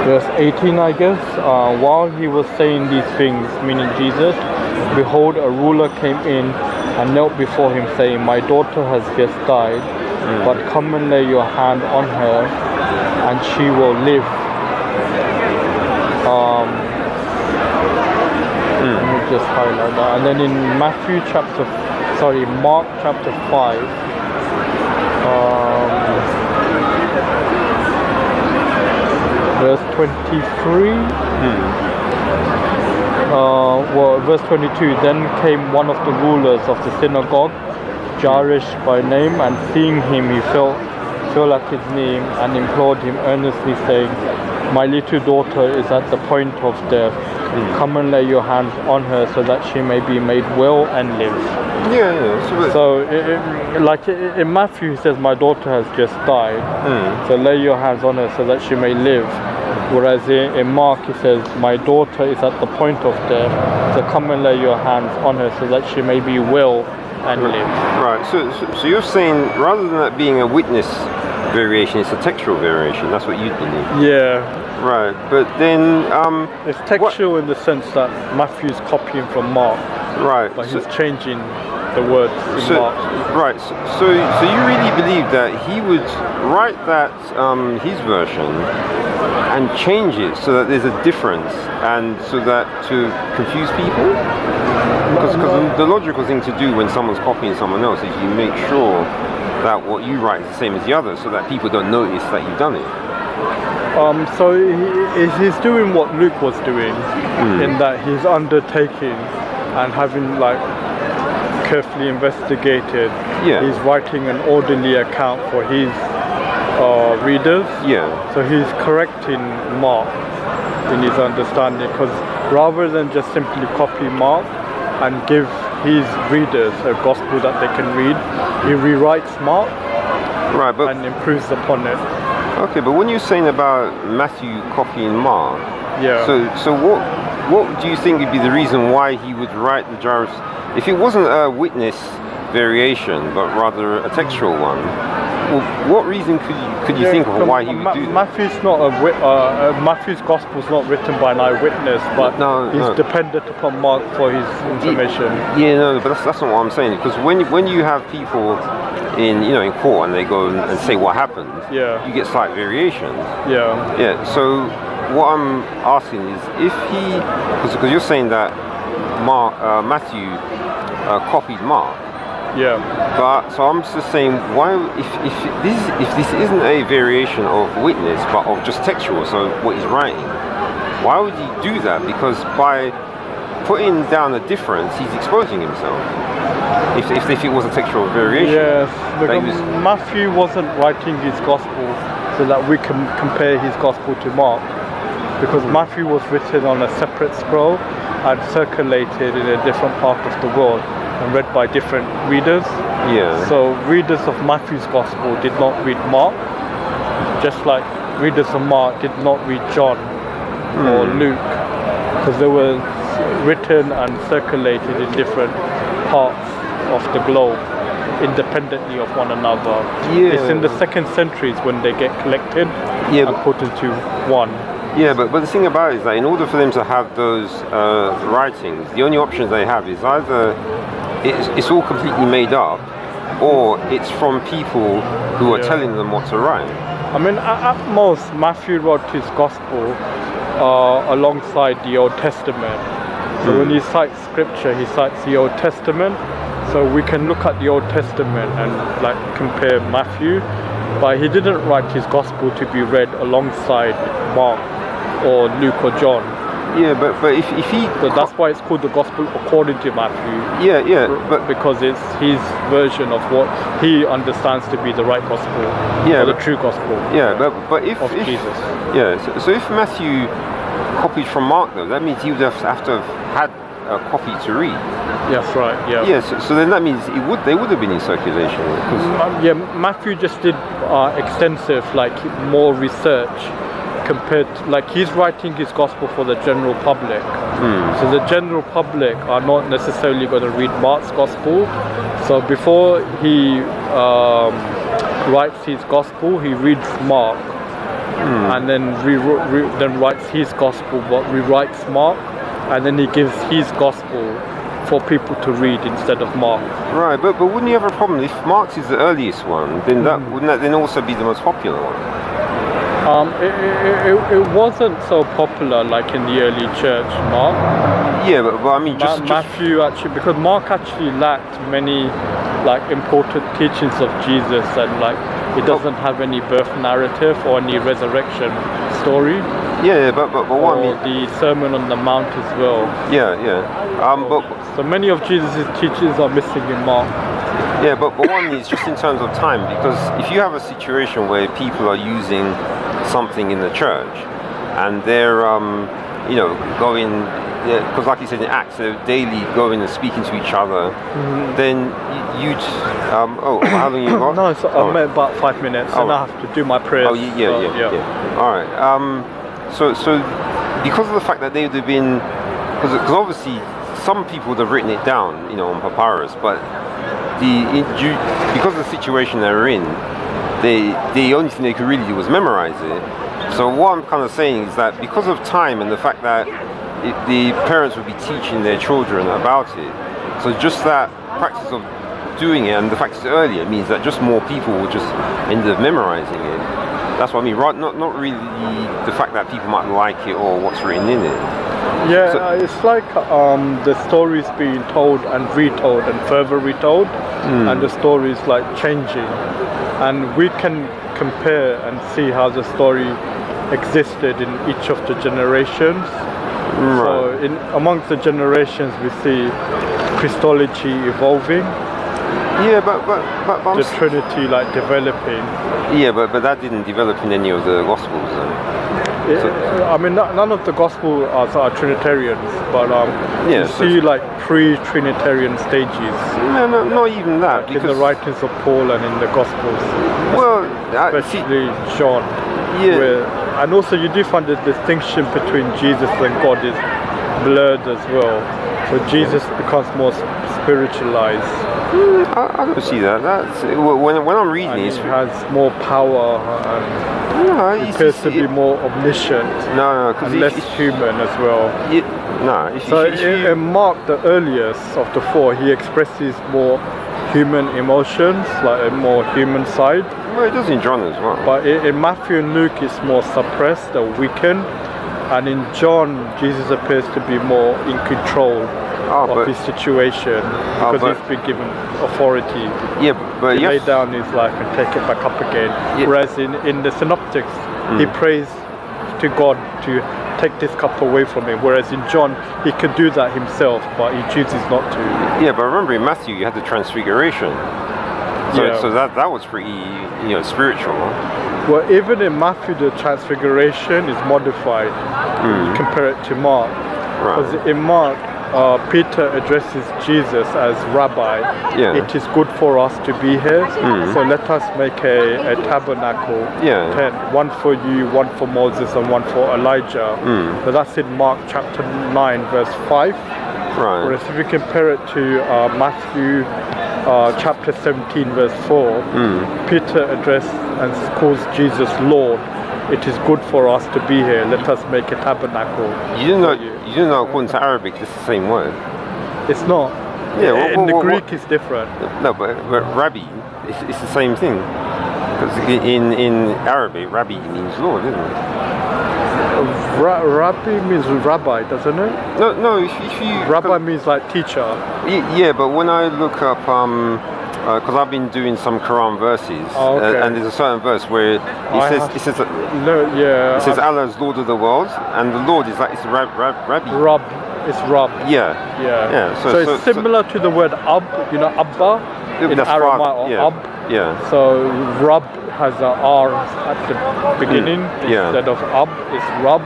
Verse 18, I guess. While he was saying these things, meaning Jesus, behold, a ruler came in and knelt before him, saying, "My daughter has just died, but come and lay your hand on her, and she will live." Let me just highlight that. And then in Mark chapter 5, verse 23. Verse 22. Then came one of the rulers of the synagogue, Jairus by name, and seeing him, he fell at his knee and implored him earnestly, saying, "My little daughter is at the point of death. Come and lay your hands on her so that she may be made well and live." So in Matthew he says, "My daughter has just died, so lay your hands on her so that she may live." Whereas in Mark he says, "My daughter is at the point of death, so come and lay your hands on her so that she may be well and live." Right, so you're saying rather than that being a witness variation, it's a textual variation. That's what you believe. Yeah. Right, but then it's textual in the sense that Matthew's copying from Mark. Right. But he's changing the words in Mark. Right. So you really believe that he would write that his version and change it so that there's a difference, and so that to confuse people? Because the logical thing to do when someone's copying someone else is you make sure that what you write is the same as the other, so that people don't notice that you've done it. So he's doing what Luke was doing, in that he's undertaking and having carefully investigated. Yeah. He's writing an orderly account for his readers. Yeah. So he's correcting Mark in his understanding, because rather than just simply copy Mark and give his readers a gospel that they can read, he rewrites Mark, right, and improves upon it. Okay, but when you're saying about Matthew copying Mark, yeah. So what do you think would be the reason why he would write the Jairus? If it wasn't a witness variation, but rather a textual one, Well, what reason could you think of why he would do that? Matthew's gospel's not written by an eyewitness, but he's dependent upon Mark for his information. Yeah, no, but that's not what I'm saying. Because when you have people in court and they go and say what happened, you get slight variations. Yeah. So what I'm asking is if because you're saying that Matthew copied Mark. Yeah. But so I'm just saying, why if this isn't a variation of witness but of just textual, so what he's writing, why would he do that? Because by putting down a difference, he's exposing himself. If it was a textual variation. Yes, because Matthew wasn't writing his gospel so that we can compare his gospel to Mark. Because Matthew was written on a separate scroll and circulated in a different part of the world and read by different readers. Yeah. So readers of Matthew's gospel did not read Mark, just like readers of Mark did not read John or Luke, because they were written and circulated in different parts of the globe independently of one another. It's in the second centuries when they get collected and put into one. Yeah, but the thing about it is that in order for them to have those writings, the only options they have is either it's all completely made up, or it's from people who are telling them what to write. I mean, at most, Matthew wrote his gospel alongside the Old Testament. So when he cites scripture, he cites the Old Testament. So we can look at the Old Testament and compare Matthew, but he didn't write his gospel to be read alongside Mark or Luke or John. Yeah, but if he... So that's why it's called the Gospel according to Matthew. Yeah, but... Because it's his version of what he understands to be the right gospel, or the true gospel. Yeah, but if Jesus. Yeah, so if Matthew copied from Mark, though, that means he would have to have had a copy to read. That's right, yeah. Yeah, so then that means they would have been in circulation. Matthew just did extensive, more research compared to, he's writing his gospel for the general public. So the general public are not necessarily going to read Mark's gospel. So before he writes his gospel, he reads Mark, and then then writes his gospel, but rewrites Mark, and then he gives his gospel for people to read instead of Mark. Right, but wouldn't you have a problem if Mark's is the earliest one? Then wouldn't that then also be the most popular one? It wasn't so popular in the early church, Mark. Yeah, but I mean, just Matthew actually, because Mark actually lacked many important teachings of Jesus, and it doesn't have any birth narrative or any resurrection story. Yeah, but what I mean, the Sermon on the Mount as well. Yeah. So many of Jesus' teachings are missing in Mark. Yeah, but what I mean is just in terms of time, because if you have a situation where people are using something in the church and they're going, because like you said in Acts, they're daily going and speaking to each other, then you'd how long you got? No, I meant about 5 minutes, and I have to do my prayers. Oh yeah. All right. So because of the fact that they would have been, because obviously some people would have written it down, on papyrus, but because of the situation they were in, the only thing they could really do was memorize it. So what I'm kind of saying is that because of time and the fact that the parents would be teaching their children about it, so just that practice of doing it and the fact it's earlier means that just more people will just end up memorizing it. That's what I mean, right? Not really the fact that people might like it or what's written in it. Yeah, so, it's the stories being told and retold and further retold, and the stories changing, and we can compare and see how the story existed in each of the generations. Right. So amongst the generations we see Christology evolving. Yeah, but the Trinity developing. Yeah, but that didn't develop in any of the Gospels. I mean, none of the Gospels are Trinitarians, but you see pre-Trinitarian stages. No, not even that. In the writings of Paul and in the Gospels. Well, especially John. Yeah. And also you do find the distinction between Jesus and God is blurred as well. But Jesus becomes more spiritualized, I don't see that. That's when I'm reading and he it. has more power, and No, he appears to be more omniscient no, because and less human as well. So in Mark, the earliest of the four, he expresses more human emotions, like a more human side. Well, it does in John as well. But in Matthew and Luke, it's more suppressed or weakened. And in John, Jesus appears to be more in control of his situation, because he's been given authority but to lay down his life and take it back up again. Whereas in the Synoptics, he prays to God to take this cup away from him. Whereas in John, he can do that himself, but he chooses not to. Yeah, but remember in Matthew, you had the Transfiguration. So that was pretty, spiritual. Well, even in Matthew, the Transfiguration is modified. You compare it to Mark. Because in Mark, Peter addresses Jesus as Rabbi. It is good for us to be here, so let us make a tabernacle tent, one for you, one for Moses, and one for Elijah. But that's in Mark chapter 9, verse 5. Whereas if you compare it to Matthew chapter 17, verse 4, Peter addressed and calls Jesus Lord. It is good for us to be here. Let us make a tabernacle. You didn't know according to Arabic, it's the same word. It's not. Yeah, in the Greek, it's different. No, but Rabbi, it's the same thing. Because in Arabic, Rabbi means Lord, isn't it? Rabbi means rabbi, doesn't it? No. If you rabbi means like teacher. Yeah, but when I look up, because I've been doing some Quran verses, and there's a certain verse where it says Allah is Lord of the world, and the Lord is like it's Rabbi. It's Rab. Yeah. So it's similar to the word Ab, Abba in Aramaic, or Ab. Yeah. So Rab has an R at the beginning instead of Ab. It's Rab.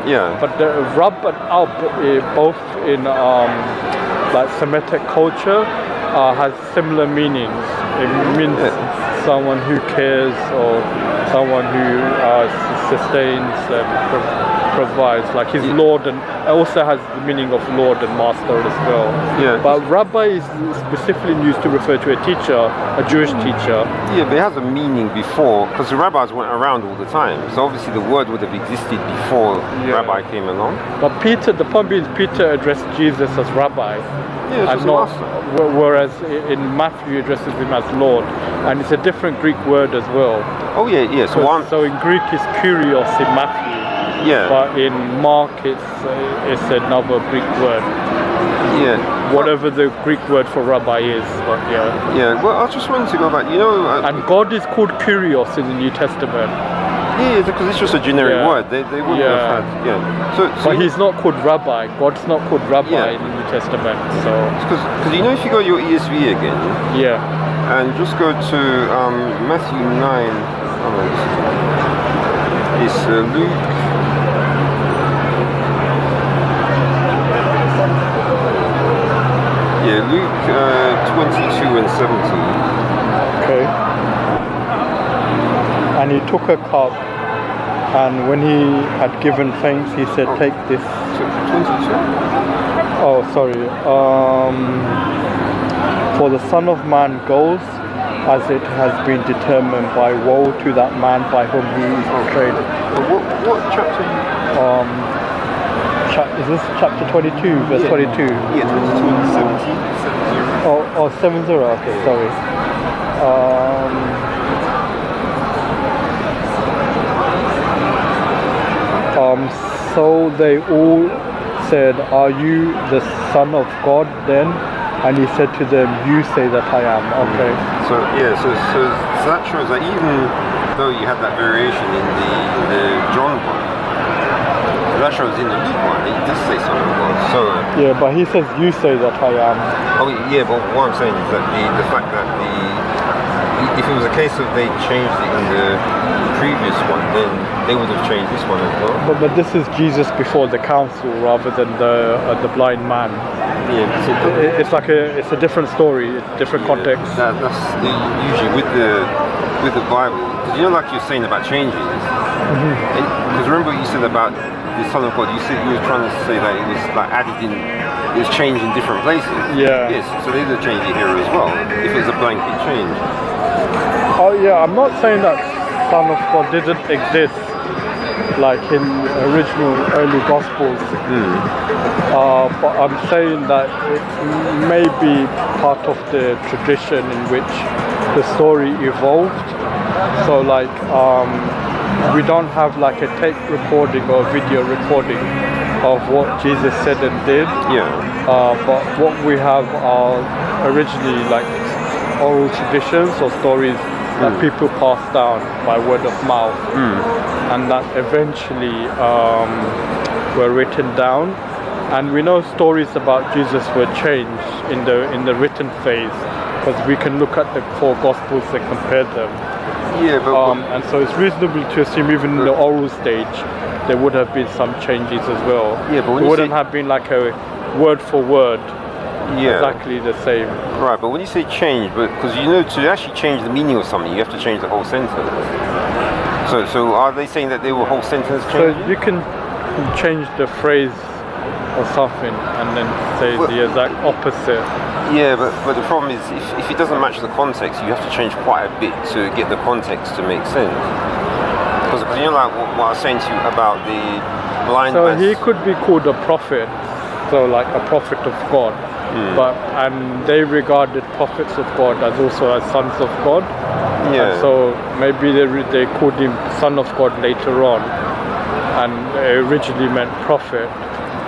Yeah. But the Rab and Ab, both in like Semitic culture, has similar meanings. It means someone who cares or someone who sustains and provides, like his Lord, and also has the meaning of Lord and Master as well. Yeah. But Rabbi is specifically used to refer to a teacher, a Jewish teacher. Yeah, but it has a meaning before, because the rabbis went around all the time. So obviously the word would have existed before Rabbi came along. But the point being, Peter addressed Jesus as Rabbi. Yeah, and not, whereas in Matthew he addresses him as Lord, and it's a different Greek word as well. Oh yeah. So in Greek it's Kyrios in Matthew. Yeah. But in Mark it's another Greek word. Yeah. Whatever the Greek word for rabbi is, but Yeah. Well, I just wanted to go back. And God is called Kyrios in the New Testament. Yeah, because it's just a generic word. They wouldn't have had. So but he's not called rabbi. God's not called rabbi in the New Testament. So. Because if you go your ESV again. Yeah. And just go to Matthew 9. It's Luke. Yeah, Luke 22 and 17. Okay. And he took a cup, and when he had given thanks, he said, "Take this." 22? Oh, sorry. For the Son of Man goes as it has been determined, by woe to that man by whom he is betrayed. What chapter? Is this chapter 22, verse 22? Yeah, 22 and 17. 70. Okay, sorry. So they all said, "Are you the Son of God then?" And he said to them, "You say that I am." Okay. So that shows that even though you had that variation in the John one, that shows in the Luke one, it does say Son of God. So yeah, but he says, "You say that I am." Oh yeah, but what I'm saying is that the fact that if it was a case of they changed it in the previous one, then they would have changed this one as well. But this is Jesus before the council rather than the blind man. Yeah, it's a different story, different context. That's usually with with the Bible, because like you're saying about changes. Because remember what you said about the Son of God. You said you were trying to say that it was like added in, it was changed in different places. Yeah. Yes. So there's a change here as well. If it's a blanket change. Oh yeah, I'm not saying that Son of God didn't exist like in original early Gospels, but I'm saying that it may be part of the tradition in which the story evolved. So like we don't have like a tape recording or video recording of what Jesus said and did. Yeah. But what we have are originally like oral traditions or stories that people pass down by word of mouth, and that eventually were written down. And we know stories about Jesus were changed in the written phase, because we can look at the 4 Gospels and compare them. Yeah, but And so it's reasonable to assume even in the oral stage there would have been some changes as well. Yeah, but when it you wouldn't say- have been like a word for word yeah. exactly the same. Right, but when you say change, because to actually change the meaning of something, you have to change the whole sentence. So are they saying that they were whole sentence So changes? you can change the phrase or something and then say the exact opposite. Yeah, but the problem is if it doesn't match the context, you have to change quite a bit to get the context to make sense. Because like what I was saying to you about the blind So man. he could be called a prophet, so like a prophet of God. And they regarded prophets of God as also as sons of God. Yeah. And so maybe they called him son of God later on, and it originally meant prophet.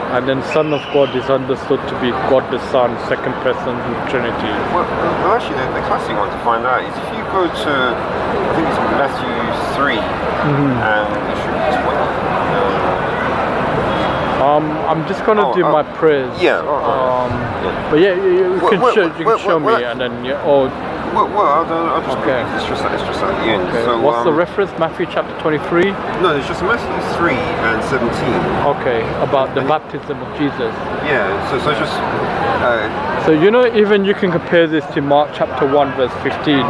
And then Son of God is understood to be God the Son, second person of the Trinity. Well, actually, the classic one to find out is if you go to, I think it's Matthew 3, and it should be 20. I'm just gonna do my prayers. Yeah. But yeah, you can show me, well, and then I'll just Okay. It's just at the end. Okay. So, what's the reference? Matthew chapter 23. No, it's just Matthew 3 and 17. Okay, about the baptism of Jesus. Yeah. So just. So even you can compare this to Mark chapter 1 verse 15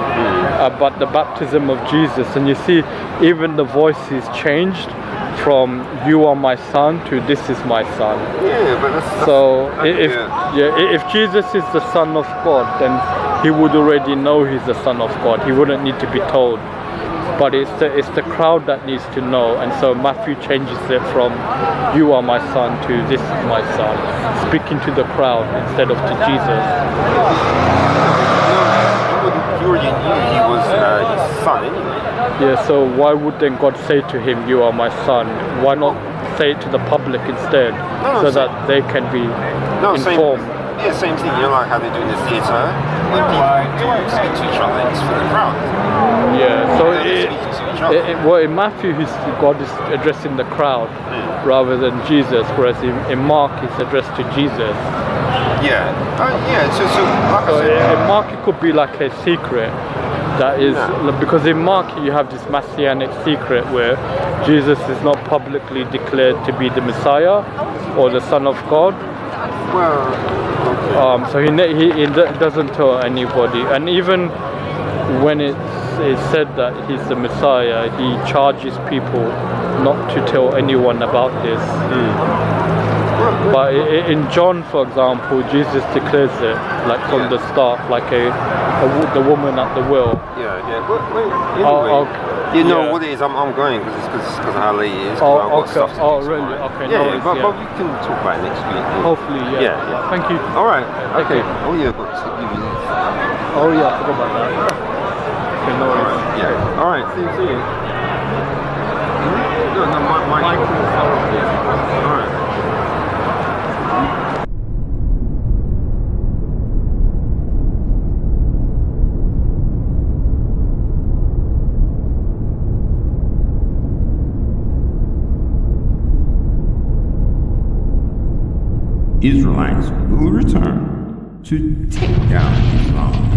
about the baptism of Jesus, and you see even the voice is changed from "you are my son" to "this is my son." Yeah, but that's So if Jesus is the Son of God, then he would already know he's the Son of God. He wouldn't need to be told. But it's the crowd that needs to know, and so Matthew changes it from "you are my son" to "this is my son," speaking to the crowd instead of to Jesus. You already knew he was his son anyway. Yeah, so why would then God say to him, "You are my son"? Why not say it to the public instead, so that they can be informed? Same thing. Like how they do in the theatre when people do speak to each other, it's for the crowd. Yeah, so They're speaking to each other. in Matthew, God is addressing the crowd rather than Jesus, whereas in Mark, it's addressed to Jesus. Yeah. So like I So said, in Mark, it could be like a secret that is, because in Mark you have this messianic secret where Jesus is not publicly declared to be the Messiah or the Son of God. So he doesn't tell anybody, and even when it's said that he's the Messiah, he charges people not to tell anyone about this. But in John, for example, Jesus declares it like from the start, like the woman at the well. You know what it is? I'm going because of how late it is. I've got stuff to do really? tomorrow. Okay. Yeah, but we can talk about it next week. Hopefully, yeah. Thank you. All right. Okay. Okay. Oh yeah, but to give you this. Oh yeah, I forgot about that. Okay, no worries. Yeah. All right. See you. No, my. All right. Israelites will return to take down Islam.